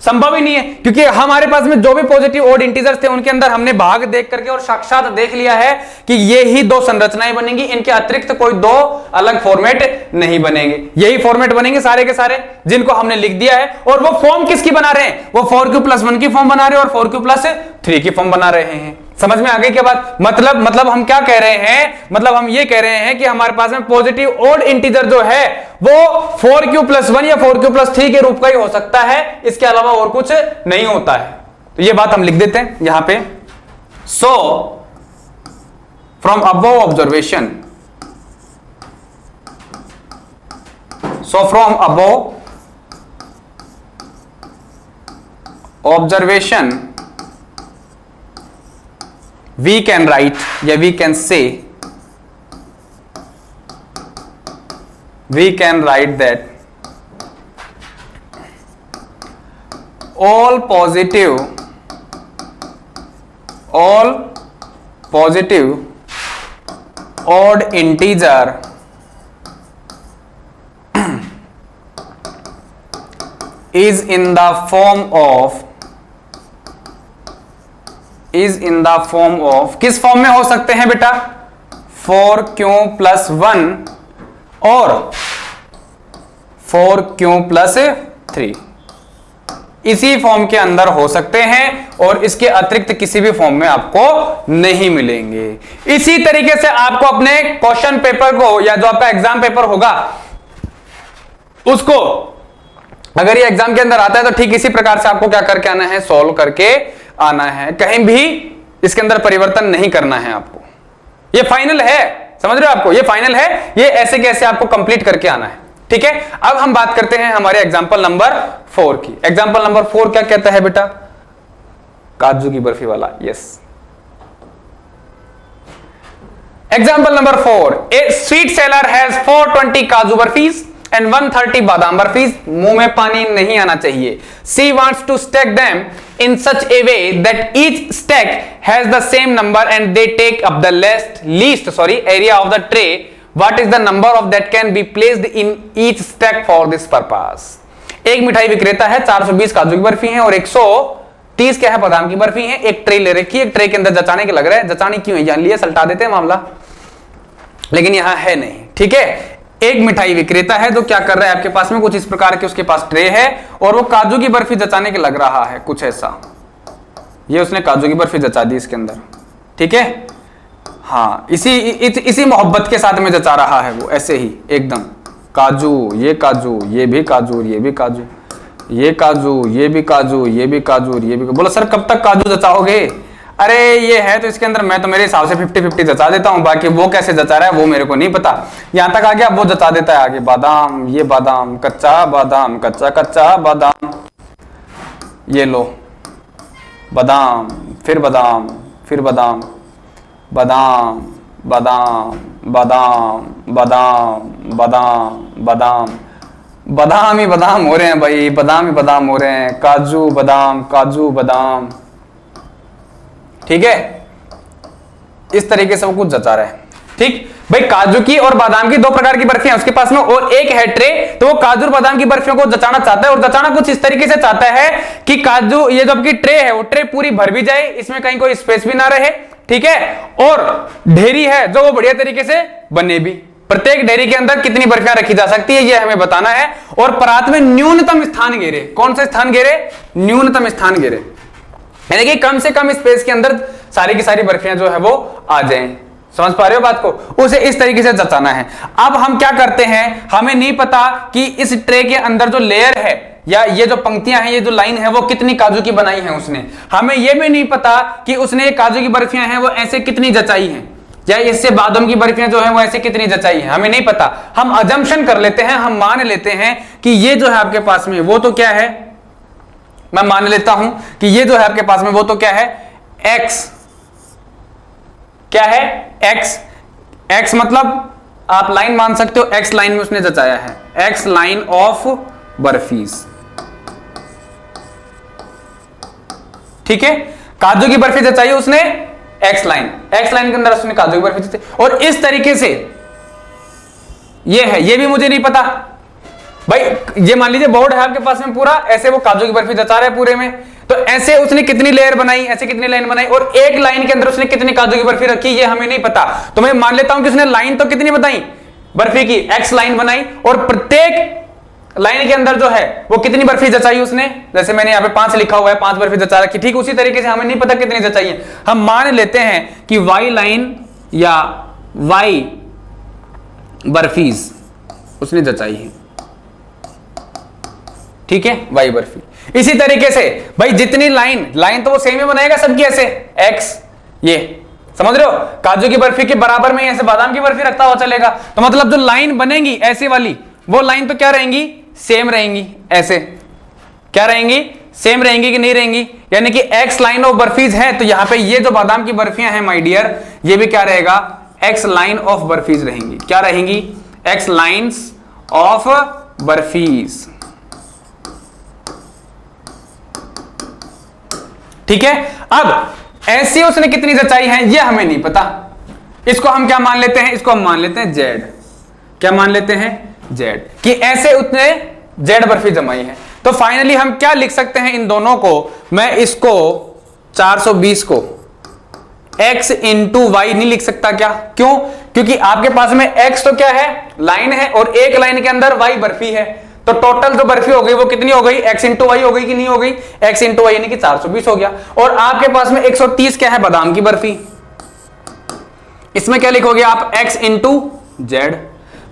संभव ही नहीं है, क्योंकि हमारे पास में जो भी पॉजिटिव ऑड इंटीजर्स थे उनके अंदर हमने भाग देख करके और साक्षात देख लिया है कि ये ही दो संरचनाएं बनेंगी, इनके अतिरिक्त कोई दो अलग फॉर्मेट नहीं बनेंगे, यही फॉर्मेट बनेंगे सारे के सारे जिनको हमने लिख दिया है। और वो फॉर्म किसकी बना रहे हैं, वो 4q+1 की फॉर्म बना रहे हैं और 4q+3 की फॉर्म बना रहे हैं। समझ में आ गई क्या बात? मतलब हम क्या कह रहे हैं, मतलब हम ये कह रहे हैं कि हमारे पास में पॉजिटिव ऑड इंटीजर जो है वो 4q+1 या 4q+3 के रूप का ही हो सकता है, इसके अलावा और कुछ नहीं होता है। तो ये बात हम लिख देते हैं यहां पे। So from above observation, observation we can write या we can say, we can write that all positive odd integer is in the form of किस फॉर्म में हो सकते हैं बेटा, 4q+1 और 4q+3 इसी फॉर्म के अंदर हो सकते हैं और इसके अतिरिक्त किसी भी फॉर्म में आपको नहीं मिलेंगे। इसी तरीके से आपको अपने क्वेश्चन पेपर को या जो आपका एग्जाम पेपर होगा उसको, अगर ये एग्जाम के अंदर आता है तो ठीक इसी प्रकार से आपको क्या करके आना है, सॉल्व करके आना है, कहीं भी इसके अंदर परिवर्तन नहीं करना है आपको। ये फाइनल है, समझ रहे हो आपको, ये फाइनल है, ये ऐसे कैसे आपको कंप्लीट करके आना है। ठीक है, अब हम बात करते हैं हमारे एग्जांपल नंबर 4 की। एग्जांपल नंबर 4 क्या कहता है बेटा, काजू की बर्फी वाला। Yes, example number 4, A sweet seller has 420 काजू बर्फीज and 130 बादाम बर्फीज। मुंह में पानी नहीं आना चाहिए। She wants to stack them in such a way that each stack has the same number and they take up the least area of the tray. What is the number of that can be placed in each stack for this purpose? एक मिठाई विक्रेता है, 420 काजू की बर्फी है और 130 क्या है, बादाम की बर्फी है। एक ट्रे ले रखी है, एक ट्रे के अंदर जचाने के लग रहा है, जचाने क्यों है, जान लिया, सल्टा देते हैं मामला, लेकिन यहां है नहीं। ठीक है, एक मिठाई विक्रेता है जो क्या कर रहा है, आपके पास में कुछ इस प्रकार के उसके पास ट्रे है और वो काजू की बर्फी जचाने के लग रहा है, कुछ ऐसा। ये उसने काजू की बर्फी जचा दी इसके अंदर। ठीक है, हाँ, इसी मोहब्बत के साथ में जचा रहा है वो, ऐसे ही एकदम काजू, ये काजू, ये भी काजू, ये भी काजू, ये काजू, ये भी काजू, ये भी काजू, ये भी। बोलो सर कब तक काजू जचाओगे? अरे ये है तो इसके अंदर मैं तो मेरे हिसाब से 50-50 जचा देता हूं, बाकी वो कैसे जचा रहा है वो मेरे को नहीं पता। यहां तक आ गया, वो जचा देता है आगे, बादाम, ये बादाम, कच्चा बादाम, कच्चा बादाम, ये लो बादाम, फिर बादाम, फिर बादाम, बादाम बादाम बादाम बादाम बादाम बादाम, बादाम ही बादाम हो रहे हैं भाई, बादाम ही बादाम हो रहे हैं, काजू बादाम, काजू बादाम। ठीक है, इस तरीके से वो कुछ जचा रहा है। ठीक भाई, काजू की और बादाम की 2 प्रकार की बर्फियां उसके पास में और एक है ट्रे, तो वो काजू और बादाम की बर्फियों को जचाना चाहता है और जचाना कुछ इस तरीके से चाहता है कि काजू, ये जो आपकी ट्रे है वो ट्रे पूरी भर भी जाए, इसमें कहीं कोई स्पेस भी ना रहे। ठीक है, और ढेरी है जो वो बढ़िया तरीके से बने भी। प्रत्येक ढेरी के अंदर कितनी बर्फियां रखी जा सकती है ये हमें बताना है। और परात में न्यूनतम स्थान घेरे, कौन सा स्थान घेरे, न्यूनतम स्थान घेरे, यानी कि कम से कम स्पेस के अंदर सारी की सारी बर्फियां जो है वो आ जाएं। समझ पा रहे हो बात को, उसे इस तरीके से जचाना है। अब हम क्या करते हैं, हमें नहीं पता कि इस ट्रे के अंदर जो लेयर है या ये जो पंक्तियां हैं, ये जो लाइन है वो कितनी काजू की बनाई है उसने। हमें ये भी नहीं पता कि उसने ये काजू की बर्फियां हैं वो ऐसे कितनी जचाई हैं, या इससे बादाम की बर्फियां जो है वो ऐसे कितनी जचाई है, हमें नहीं पता। हम अजम्पशन कर लेते हैं, हम मान लेते हैं कि ये जो है आपके पास में वो तो क्या है, मैं मान लेता हूं कि ये जो है आपके पास में वो तो क्या है, x, क्या है, x। x मतलब आप लाइन मान सकते हो, x लाइन में उसने जचाया है, x लाइन ऑफ बर्फीज। ठीक है, काजू की बर्फी जचाई उसने, x लाइन के अंदर उसने काजू की बर्फी जचाई। और इस तरीके से ये है, ये भी मुझे नहीं पता, भाई ये मान लीजिए बोर्ड है आपके पास में पूरा, ऐसे वो काजू की बर्फी जचा रहा है पूरे में, तो ऐसे उसने कितनी लेयर बनाई, ऐसे कितनी लाइन बनाई, और एक लाइन के अंदर उसने कितनी काजू की बर्फी रखी ये हमें नहीं पता। तो मैं मान लेता हूं कि उसने लाइन तो कितनी बताई बर्फी की, एक्स लाइन बनाई, और प्रत्येक लाइन के अंदर जो है वो कितनी बर्फी जचाई उसने, जैसे मैंने यहाँ पे 5 लिखा हुआ है, 5 बर्फी जचा रखी, ठीक उसी तरीके से हमें नहीं पता कितनी जचाई है, हम मान लेते हैं कि वाई लाइन या वाई बर्फीज उसने जचाई है, ठीक है, वाई बर्फी। इसी तरीके से भाई जितनी लाइन तो वो सेम ही बनाएगा सबकी, ऐसे एक्स, ये समझ रहे हो, काजू की बर्फी के बराबर में ऐसे बादाम की बर्फी रखता हुआ चलेगा, तो मतलब जो लाइन बनेगी ऐसे वाली, वो लाइन तो क्या रहेंगी, सेम रहेंगी, ऐसे क्या रहेंगी, सेम रहेंगी कि नहीं रहेंगी, यानी कि एक्स लाइन ऑफ बर्फीज है, तो यहां पे ये जो बादाम की बर्फियां हैं माय डियर, ये भी क्या रहेगा, एक्स लाइन ऑफ बर्फीज रहेंगी, क्या रहेंगी, एक्स लाइंस ऑफ बर्फीज, ठीक है। अब ऐसे उसने कितनी जचाई है ये हमें नहीं पता, इसको हम क्या मान लेते हैं, इसको हम मान लेते हैं जेड, क्या मान लेते हैं, जेड, कि ऐसे उसने जेड बर्फी जमाई है। तो फाइनली हम क्या लिख सकते हैं इन दोनों को, मैं इसको 420 को x इंटू वाई नहीं लिख सकता क्या, क्यों, क्योंकि आपके पास में x तो क्या है, लाइन है, और एक लाइन के अंदर y बर्फी है, तो टोटल जो बर्फी हो गई वो कितनी हो गई, x इंटू वाई हो गई कि नहीं हो गई, x इंटू वाई यानी कि 420 हो गया। और आपके पास में 130 क्या है, बादाम की बर्फी, इसमें क्या लिखोगे आप, x इंटू जेड,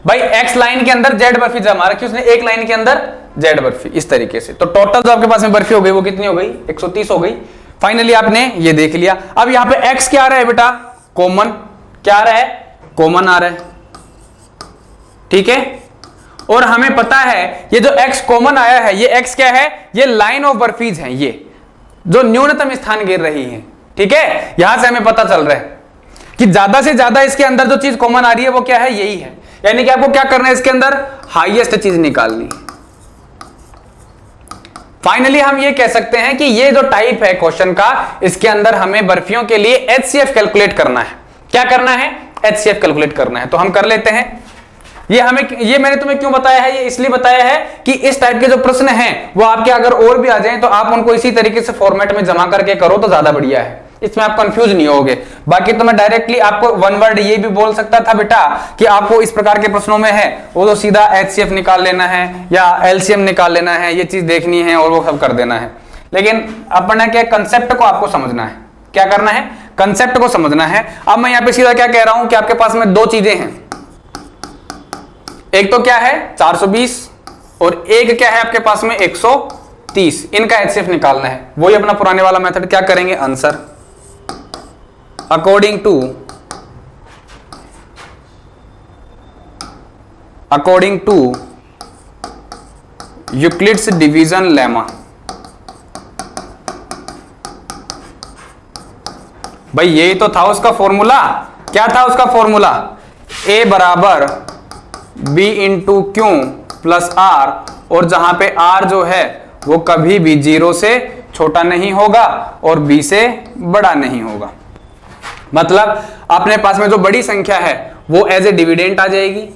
भाई x लाइन के अंदर z बर्फी जमा रखी उसने, एक लाइन के अंदर z बर्फी, इस तरीके से, तो टोटल जो आपके पास में बर्फी हो गई वो कितनी हो गई, 130 हो गई। फाइनली आपने ये देख लिया। अब यहां पे x क्या आ रहा है बेटा, कॉमन, क्या आ रहा है, कॉमन आ रहा है, ठीक है। और हमें पता है ये जो x कॉमन आया है, ये x क्या है, ये लाइन ऑफ बर्फीज है, ये जो न्यूनतम स्थान गिर रही है, ठीक है। यहां से हमें पता चल रहा है कि ज्यादा से ज्यादा इसके अंदर जो चीज कॉमन आ रही है वो क्या है, यही है, यानी कि आपको क्या करना है, इसके अंदर हाईएस्ट चीज निकालनी। फाइनली हम ये कह सकते हैं कि ये जो टाइप है क्वेश्चन का, इसके अंदर हमें बर्फियों के लिए एचसीएफ कैलकुलेट करना है, क्या करना है, एचसीएफ कैलकुलेट करना है। तो हम कर लेते हैं, ये मैंने तुम्हें क्यों बताया है, ये इसलिए बताया है कि इस टाइप के जो प्रश्न हैं वो आपके अगर और भी आ जाएं तो आप उनको इसी तरीके से फॉर्मेट में जमा करके करो तो ज्यादा बढ़िया है, इसमें आप कंफ्यूज नहीं होगे। बाकी तो मैं डायरेक्टली आपको वन वर्ड ये भी बोल सकता था बेटा कि आपको इस प्रकार के प्रश्नों में है वो तो सीधा एचसीएफ निकाल लेना है या एलसीएम निकाल लेना है, ये चीज देखनी है और वो सब कर देना है, लेकिन अपना क्या कंसेप्ट को आपको समझना है, क्या करना है, कंसेप्ट को समझना है। अब मैं यहाँ पे सीधा क्या कह रहा हूं कि आपके पास में दो चीजें हैं, एक तो क्या है 420 और एक क्या है आपके पास में 130, इनका एचसीएफ निकालना है। वही अपना पुराने वाला मेथड, क्या करेंगे, answer according to Euclid's division lemma. भाई यही तो था उसका फॉर्मूला, क्या था उसका फॉर्मूला, A बराबर B into q plus R, और जहां पे R जो है वो कभी भी 0 से छोटा नहीं होगा और B से बड़ा नहीं होगा। मतलब अपने पास में जो बड़ी संख्या है वो एज ए डिविडेंट आ जाएगी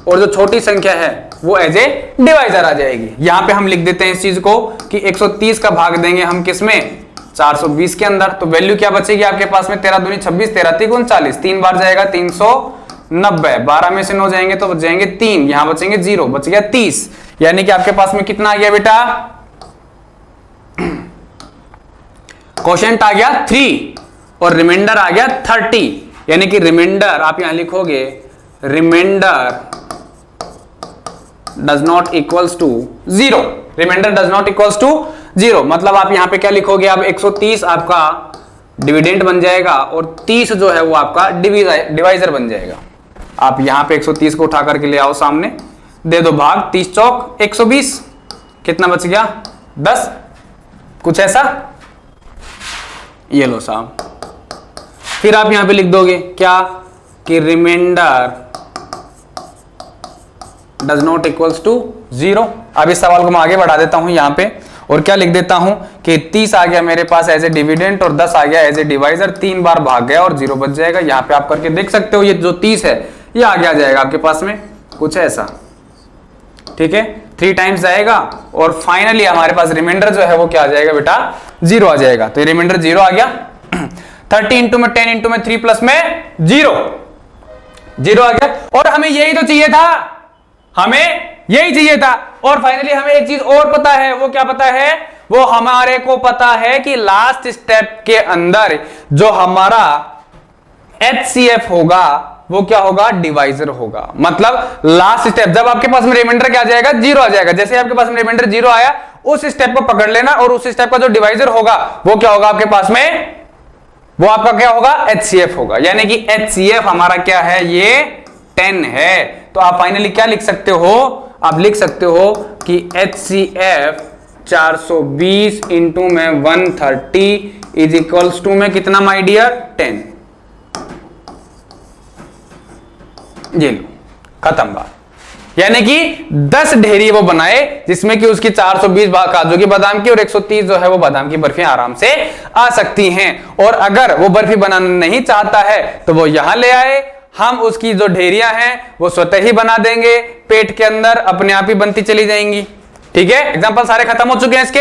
और जो छोटी संख्या है वो एज ए डिवाइजर आ जाएगी। यहां पे हम लिख देते हैं इस चीज को कि 130 का भाग देंगे हम किसमें, 420 के अंदर, तो वैल्यू क्या बचेगी आपके पास में, 13 दूनी 26, 13 तीन 39, 3 बार जाएगा 390, 12 में से 9 जाएंगे तो बच जाएंगे 3, यहां बचेंगे 0, बच गया 30, यानी कि आपके पास में कितना आ गया बेटा, क्वोशिएंट आ गया 3 और रिमाइंडर आ गया 30, यानी कि रिमाइंडर आप यहां लिखोगे remainder does not equals to 0, remainder does not equals to 0, मतलब आप यहां पे क्या लिखोगे, अब 130 आपका डिविडेंड बन जाएगा और 30 जो है वो आपका डिवाइजर बन जाएगा। आप यहां पे 130 को उठा करके ले आओ सामने, दे दो भाग, 30 चौक 120, कितना बच गया 10, कुछ ऐसा, ये लो साहब। फिर आप यहां पे लिख दोगे क्या कि remainder does not equals to 0। अब इस सवाल को मैं आगे बढ़ा देता हूं यहां पे और क्या लिख देता हूं कि 30 आ गया मेरे पास एज ए डिविडेंड और 10 आ गया एज ए डिवाइजर, 3 बार भाग गया और 0 बच जाएगा। यहां पे आप करके देख सकते हो, ये जो 30 है ये आगे आ जाएगा आपके पास में, कुछ ऐसा, ठीक है, 3 टाइम्स जाएगा और फाइनली हमारे पास रिमाइंडर जो है वो क्या आ जाएगा बेटा, 0 आ जाएगा। तो ये रिमाइंडर 0 आ गया। 30 इंटू में 10 इंटू में 3 प्लस में 0 आ गया। और हमें यही तो चाहिए था, हमें यही चाहिए था। और फाइनली हमें एक चीज और पता है, वो क्या पता है, वो हमारे को पता है कि लास्ट स्टेप के अंदर जो हमारा HCF होगा वो क्या होगा, डिवाइजर होगा। मतलब लास्ट स्टेप जब आपके पास में रिमाइंडर क्या आ जाएगा, 0 आ जाएगा। जैसे आपके पास में रिमाइंडर 0 आया, उस स्टेप को पकड़ लेना और उस स्टेप का जो डिवाइजर होगा वो क्या होगा आपके पास में, वो आपका क्या होगा, HCF होगा। यानी कि HCF हमारा क्या है, ये 10 है। तो आप फाइनली क्या लिख सकते हो, आप लिख सकते हो कि HCF 420 इंटू में 130 इज इक्वल्स टू में कितना माय डियर, 10। ये लो, खत्म बात। यानी कि 10 ढेरी वो बनाए जिसमें कि उसकी 420 काजू की बादाम की और 130 जो है वो बादाम की बर्फी आराम से आ सकती हैं। और अगर वो बर्फी बनाना नहीं चाहता है तो वो यहां ले आए, हम उसकी जो ढेरियां हैं वो स्वतः ही बना देंगे, पेट के अंदर अपने आप ही बनती चली जाएंगी। ठीक है, एग्जांपल सारे खत्म हो चुके हैं इसके।